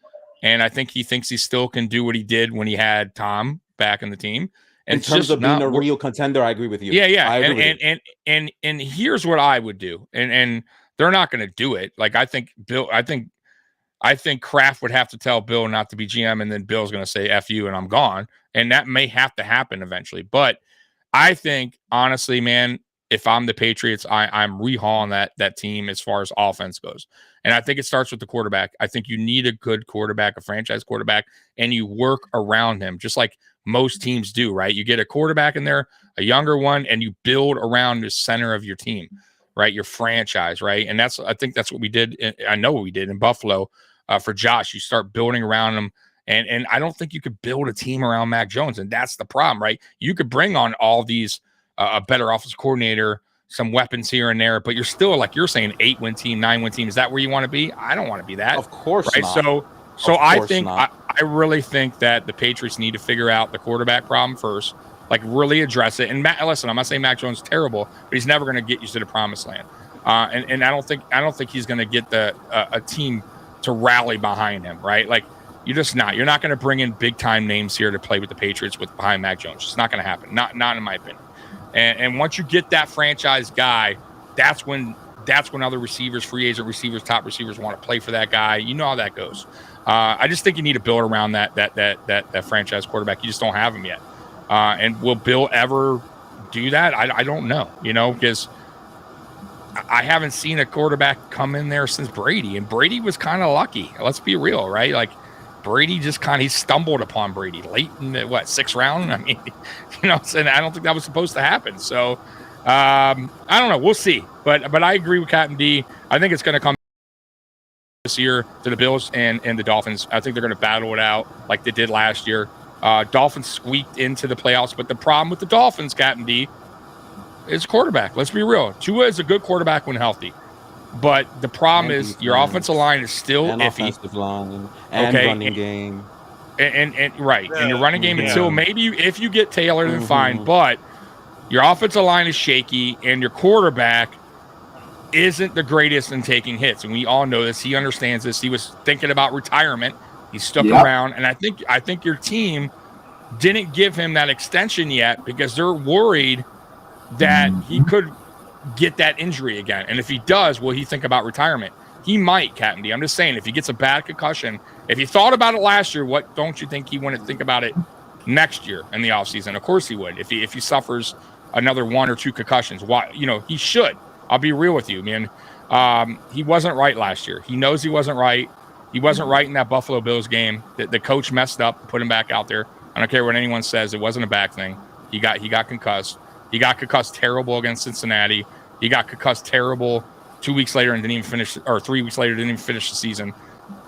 and I think he thinks he still can do what he did when he had Tom back in the team. And In terms of being a real contender, I agree with you. Yeah. I agree with you. And here's what I would do. And they're not going to do it. Like, I think Kraft would have to tell Bill not to be GM, and then Bill's going to say F you and I'm gone. And that may have to happen eventually. But I think, honestly, man, if I'm the Patriots, I'm rehauling that team as far as offense goes. And I think it starts with the quarterback. I think you need a good quarterback, a franchise quarterback, and you work around him, just like most teams do, right? You get a quarterback in there, a younger one, and you build around the center of your team, right? Your franchise, right? And I think that's what we did. I know what we did in Buffalo for Josh. You start building around him. And I don't think you could build a team around Mac Jones. And that's the problem, right? You could bring on all these, a better offensive coordinator, some weapons here and there, but you're still, like you're saying, 8-win team, 9-win team. Is that where you want to be? I don't want to be that. Of course right? not. So I think I really think that the Patriots need to figure out the quarterback problem first, like really address it. And listen, I'm not saying Mac Jones is terrible, but he's never going to get you to the promised land. And I don't think he's going to get a team to rally behind him, right? Like, you're just not. You're not going to bring in big time names here to play with the Patriots behind Mac Jones. It's not going to happen. Not in my opinion. And once you get that franchise guy, that's when other receivers, free agent receivers, top receivers want to play for that guy. You know how that goes. I just think you need to build around that franchise quarterback. You just don't have him yet. And will Bill ever do that? I don't know. Because I haven't seen a quarterback come in there since Brady, and Brady was kind of lucky. Let's be real, right? Like, Brady just he stumbled upon Brady late in the 6th round. I mean, and I don't think that was supposed to happen. So I don't know. We'll see. But I agree with Captain D. I think it's going to come this year to the Bills and the Dolphins. I think they're going to battle it out like they did last year. Dolphins squeaked into the playoffs, but the problem with the Dolphins, Captain D, is quarterback. Let's be real. Tua is a good quarterback when healthy. But the problem is your offensive line is still iffy. Offensive line and running game. And right. And your running game until maybe if you get Taylor, then fine. But your offensive line is shaky, and your quarterback isn't the greatest in taking hits. And we all know this. He understands this. He was thinking about retirement. He stuck around. And I think your team didn't give him that extension yet because they're worried that he could get that injury again. And if he does, will he think about retirement? He might, Captain D. I'm just saying, if he gets a bad concussion, if he thought about it last year, what don't you think he wouldn't think about it next year in the offseason? Of course he would. If he suffers another 1 or 2 concussions, why? He should. I'll be real with you, man. He wasn't right last year. He knows he wasn't right. He wasn't right in that Buffalo Bills game. The coach messed up, put him back out there. I don't care what anyone says. It wasn't a back thing. He got concussed. He got concussed terrible against Cincinnati. He got concussed terrible 2 weeks later and didn't even finish, or 3 weeks later didn't even finish the season.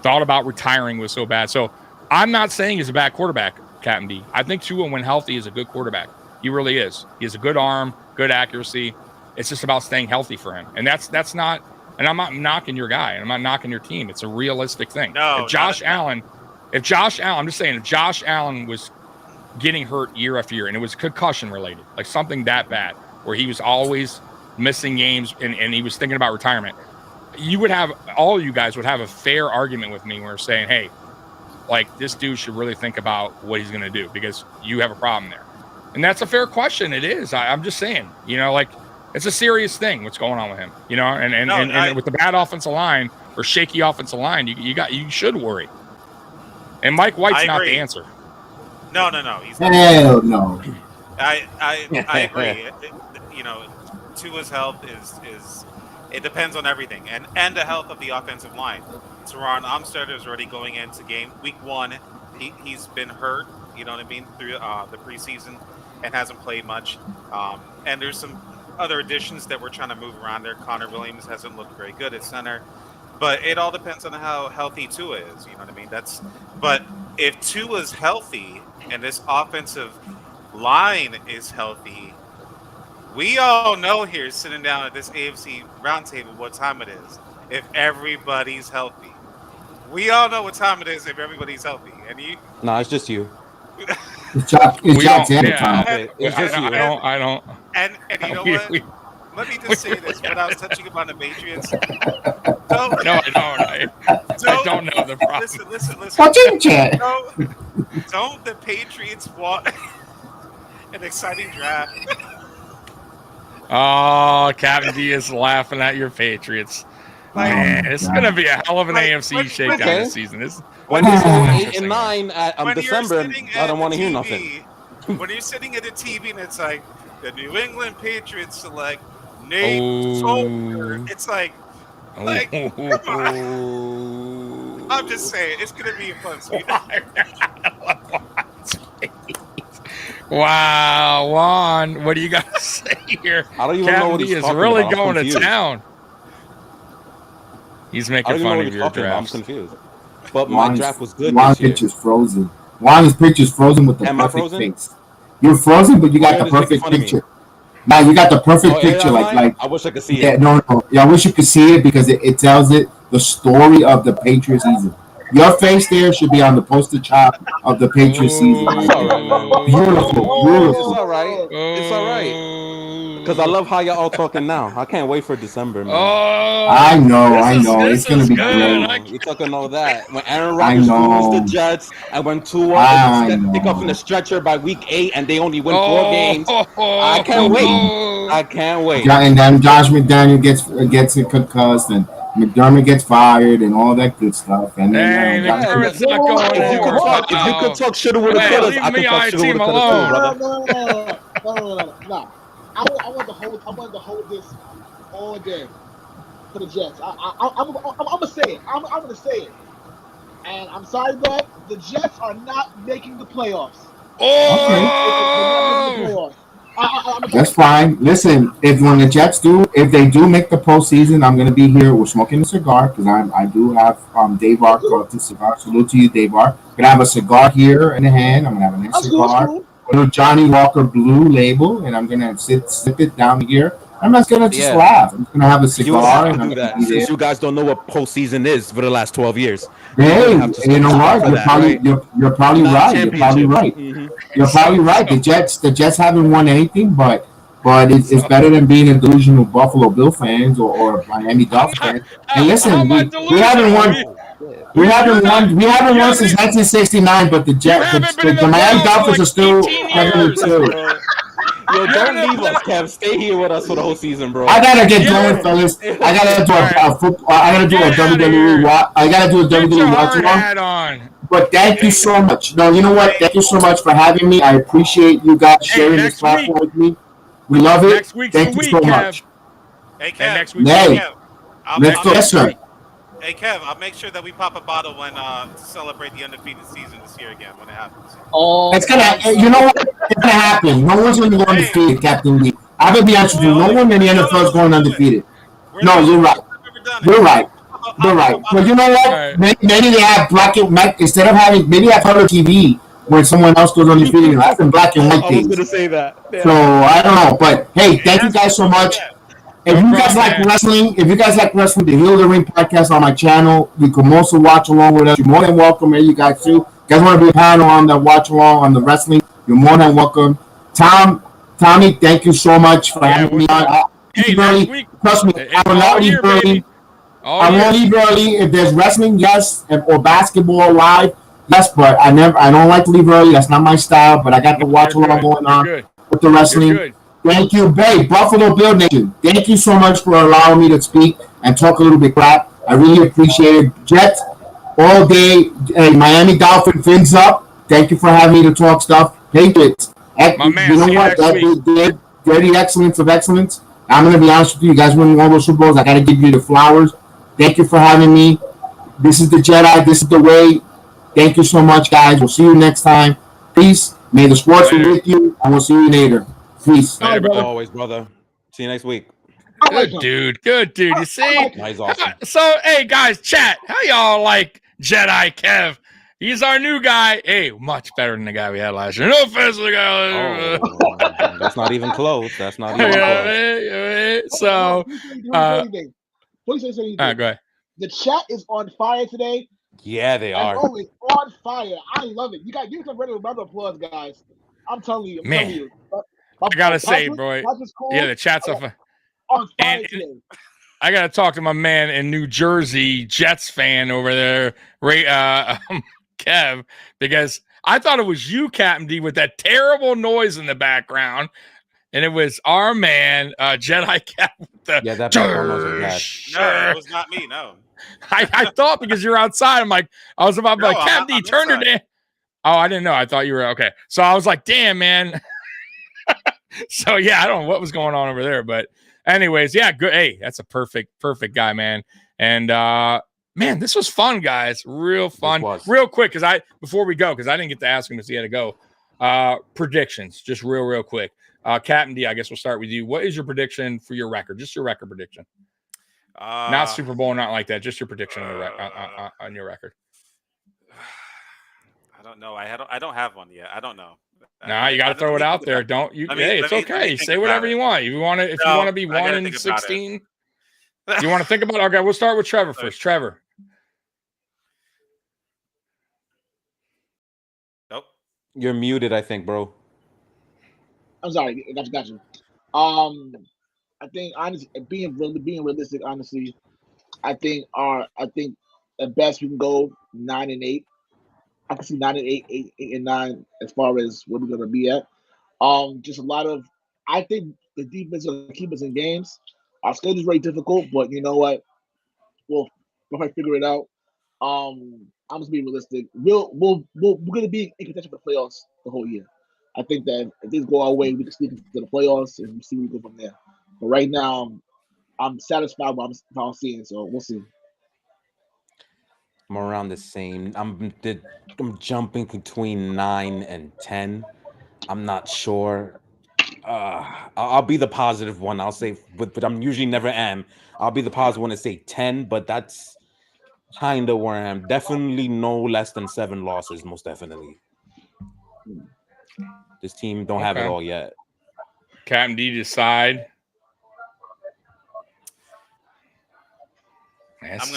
Thought about retiring, was so bad. So I'm not saying he's a bad quarterback, Captain D. I think Tua, when healthy, is a good quarterback. He really is. He has a good arm, good accuracy. It's just about staying healthy for him. And that's not, and I'm not knocking your guy, and I'm not knocking your team. It's a realistic thing. No, if Josh Allen, I'm just saying, if Josh Allen was getting hurt year after year and it was concussion related, like something that bad, where he was always missing games and he was thinking about retirement, all of you guys would have a fair argument with me where we're saying, hey, like, this dude should really think about what he's going to do because you have a problem there. And that's a fair question. It is. I'm just saying, like, it's a serious thing what's going on with him, and with the bad offensive line or shaky offensive line, you should worry. And Mike White's not the answer. No. He's not. Hell no. I agree. Tua's health is it depends on everything, and the health of the offensive line. Teron Armstead is already going into week 1. He's been hurt, you know what I mean, through the preseason and hasn't played much. And there's some other additions that we're trying to move around there. Connor Williams hasn't looked very good at center, but it all depends on how healthy Tua is. You know what I mean? But if Tua's healthy and this offensive line is healthy, we all know here sitting down at this AFC roundtable what time it is. If everybody's healthy, we all know what time it is if everybody's healthy. And you, No, it's just you. It's Jack's time. It's just you. I don't. And you know what? Let me just say this: when I was touching upon the Patriots, don't I don't know the problem. Listen. What's in chat? Don't the Patriots want an exciting draft? Oh, Captain D is laughing at your Patriots. Man, it's gonna be a hell of an AFC shakedown this season. When they go 8-9 at December, I don't want to hear nothing. When you're sitting at the TV and it's like the New England Patriots select Nate Solder, it's like come on. I'm just saying, it's gonna be a fun season. Wow, Juan, what do you got to say here? I don't even know what he's is talking really about. going to town. He's making fun of your draft. I'm confused. But my Juan's, draft was good Juan's this year. picture's frozen. Juan's picture's frozen with the perfect face. You're frozen, but you got the perfect picture. Now you got the perfect picture. Like I wish I could see it. Yeah, no. Yeah, I wish you could see it because it tells it the story of the Patriots season. Your face there should be on the poster child of the Patriots season. It's all right, man. Beautiful. It's all right. It's all right. Because I love how y'all all talking now. I can't wait for December, man. Oh, I know. It's gonna be good. great. You're talking all that. When Aaron Rodgers loses the Jets, and when Tua pick up in the stretcher by week 8, and they only win 4 games, I can't wait. I can't wait. Yeah, and then Josh McDaniel gets it concussed, and McDermott gets fired, and all that good stuff. And then McDermott's not going anywhere. If you could talk shoulda, woulda, coulda, I can talk shoulda, woulda, coulda, brother. No. I want to hold this all day for the Jets. I'm gonna say it. I'm gonna say it. And I'm sorry, but the Jets are not making the playoffs. Oh, that's fine. Listen, when the Jets if they do make the postseason, I'm gonna be here. We're smoking a cigar because I do have Davar called the cigar. Salute to you, Davar. Gonna have a cigar here in the hand. I'm gonna have a nice cigar. Cool. A Johnny Walker blue label, and I'm gonna sip it down here. I'm just gonna laugh. I'm gonna have a cigar. And do that. Since you guys don't know what postseason is for the last 12 years. Hey, you know what? You're probably right. You're probably right. Mm-hmm. You're probably right. The Jets haven't won anything, but it's better than being a delusional Buffalo Bill fans or Miami Dolphins fans. And listen, we haven't won. We haven't won since 1969, but the Miami Dolphins are still 7-2. Yo, don't leave us, Kev. Stay here with us for the whole season, bro. I gotta get going, fellas. I gotta do a football. I gotta do a WWE watch. I gotta do a WWE watch along. But thank you so much. No, you know what? Thank you so much for having me. I appreciate you guys sharing this platform with me. We love it. Thank you so much. Hey, Kev. Next week, let's go. Yes, sir. Hey, Kev, I'll make sure that we pop a bottle when to celebrate the undefeated season this year again when it happens. It's gonna. You know what? It's gonna happen. No one's gonna go undefeated, Captain Lee. I'm gonna be honest with you. No one in the NFL is going undefeated. No, you're right. You're right. But you know what? Maybe they have black and white instead of having. Maybe they have color TV where someone else goes undefeated. I have black and white I was gonna say that. Yeah. So I don't know, but hey, thank you guys so much. If you guys like wrestling, the Heal the Ring podcast on my channel, you can also watch along with us. You're more than welcome. Here, you guys too. You guys want to be a panel on the watch along on the wrestling? You're more than welcome. Tommy, thank you so much for having me on. Trust me, I will not leave early. I won't leave early. If there's wrestling, yes, or basketball live, yes. But I don't like to leave early. That's not my style. But I got the watch along going on with the wrestling. Thank you, Bay, Buffalo Bill Nation. Thank you so much for allowing me to speak and talk a little bit crap. I really appreciate it. Jets, all day. Hey, Miami Dolphins, fins up. Thank you for having me to talk stuff. Patriots. My man, you know what? They're the excellence of excellence. I'm going to be honest with you. You guys winning all those Super Bowls. I got to give you the flowers. Thank you for having me. This is the Jedi. This is the way. Thank you so much, guys. We'll see you next time. Peace. May the sports be with you, and we'll see you later. Peace. Always, brother. See you next week. Good dude. You see? Nice, awesome. So, hey, guys, chat. How y'all like Jedi Kev He's our new guy. Hey, much better than the guy we had last year. No offense to the guy. Oh, that's not even close. That's not even close. So, Please say something. go ahead. The chat is on fire today. Yeah, they As are. always, on fire. I love it. You got give some round of applause, guys. I'm telling you. I gotta say, bro. Cool. Yeah, the chat's on fire today. I gotta talk to my man in New Jersey, Jets fan over there, Kev, because I thought it was you, Captain D, with that terrible noise in the background, and it was our man, Jedi Cap. That background noise was bad. No, it was not me. No. I thought because you're outside, I was about to be like, Captain D, turn your damn. Oh, I didn't know. I thought you were okay. So I was like, damn, man. So yeah, I don't know what was going on over there, but anyways, yeah, good. Hey, that's a perfect guy, man. And man, this was fun, guys. Real fun. Real quick, before we go, because I didn't get to ask him if he had to go. Predictions, just real quick. Captain D, I guess we'll start with you. What is your prediction for your record? Just your record prediction. Not Super Bowl, not like that. Just your prediction on your record. I don't know. I don't have one yet. I don't know. Nah, you got to throw it out there. Don't you? Hey, it's okay. Say whatever you want. If you want to be 1-16, you want to think about it. Okay, we'll start with Trevor first. Trevor. Nope. You're muted, I think, bro. I'm sorry. Got you. I think honestly, being realistic, honestly, I think at best we can go 9-8. I can see 9-8, 8-9 as far as where we're gonna be at. Just a lot of. I think the defense will keep us in games. Our schedule is very difficult, but you know what? We'll figure it out. I'm just being realistic. We're gonna be in contention for the playoffs the whole year. I think that if things go our way, we can sneak into the playoffs and see where we go from there. But right now, I'm satisfied with what I'm seeing, so we'll see. I'm around the same. I'm jumping between 9 and 10. I'm not sure. I'll be the positive one. I'll say, but I'm usually never am. I'll be the positive one and say 10, but that's kind of where I am. Definitely no less than 7 losses, most definitely. This team don't have it all yet. Captain D, decide. I'm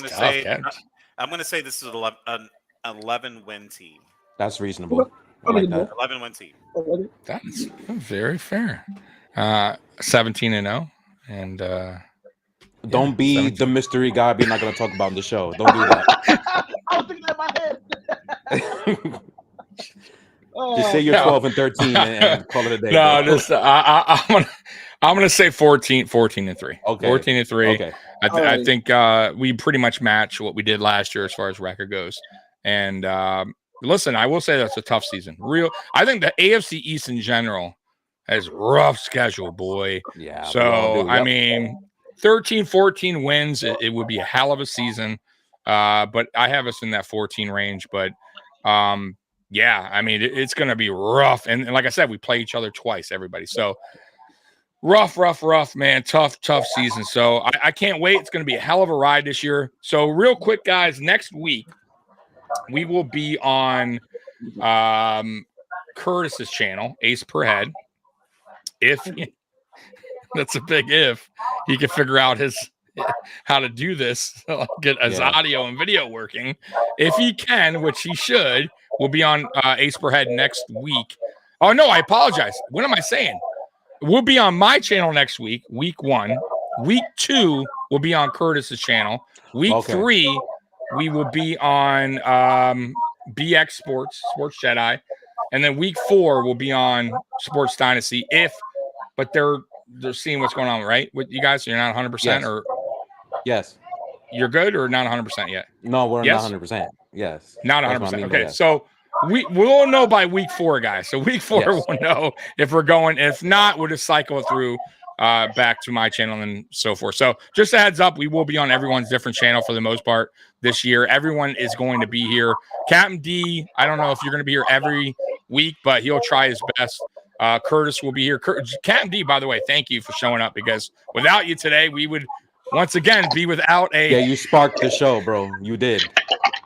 gonna say this is an 11-win team. That's reasonable. I like that. 11-win team. That's very fair. 17-0, and don't be 17. The mystery guy we're not going to talk about in the show. Don't do that. I was thinking that in my head. Just say you're 12-13 and call it a day. No, just I'm gonna say 14-3. Okay, 14-3. Okay. I think we pretty much match what we did last year as far as record goes. And listen, I will say that's a tough season. I think the AFC East in general has a rough schedule, boy. Yeah. So I mean, 13-14 wins, it would be a hell of a season. But I have us in that 14 range. But yeah, I mean, it's going to be rough. And like I said, we play each other twice, everybody. So rough, man. Tough season. So I can't wait. It's going to be a hell of a ride this year. So real quick, guys, next week, we will be on Curtis's channel, Ace Per Head. That's a big if. He can figure out how to do this, get his audio and video working. If he can, which he should, we'll be on Ace Per Head next week. Oh, no, I apologize. What am I saying? We'll be on my channel next week, week 1. Week 2, we'll be on Curtis's channel. Week 3, we will be on BX Sports Jedi. And then week 4, we'll be on Sports Dynasty. But they're seeing what's going on, right? With you guys, so you're not 100% or... Yes. You're good or not 100% yet? No, we're not 100%. Yes. Not 100%. Okay. So we'll know by week 4, guys. So week 4, we'll know if we're going. If not, we'll just cycle it through back to my channel and so forth. So just a heads up, we will be on everyone's different channel for the most part this year. Everyone is going to be here. Captain D, I don't know if you're going to be here every week, but he'll try his best. Curtis will be here. Captain D, by the way, thank you for showing up, because without you today, we would once again be without a... Yeah, you sparked the show, bro. You did.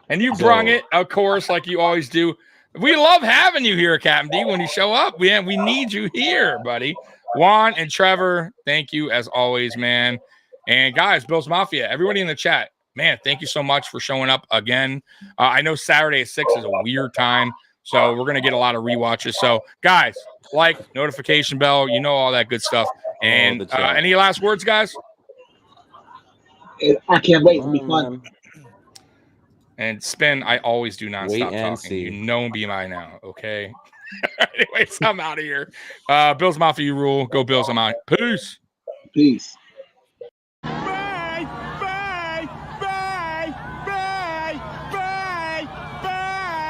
And you brung it, of course, like you always do. We love having you here, Captain D. When you show up, we need you here, buddy. Juan and Trevor, thank you as always, man. And guys, Bills Mafia, everybody in the chat, man, thank you so much for showing up again. I know Saturday at 6 is a weird time, so we're going to get a lot of rewatches. So, guys, like, notification bell, you know all that good stuff. And any last words, guys? I can't wait. It'll be fun. And Spin, I always do not stop talking. See. You know me by now, okay? Anyways, I'm out of here. Bills Mafia, you rule. Go Bills, I'm out. Peace. Peace.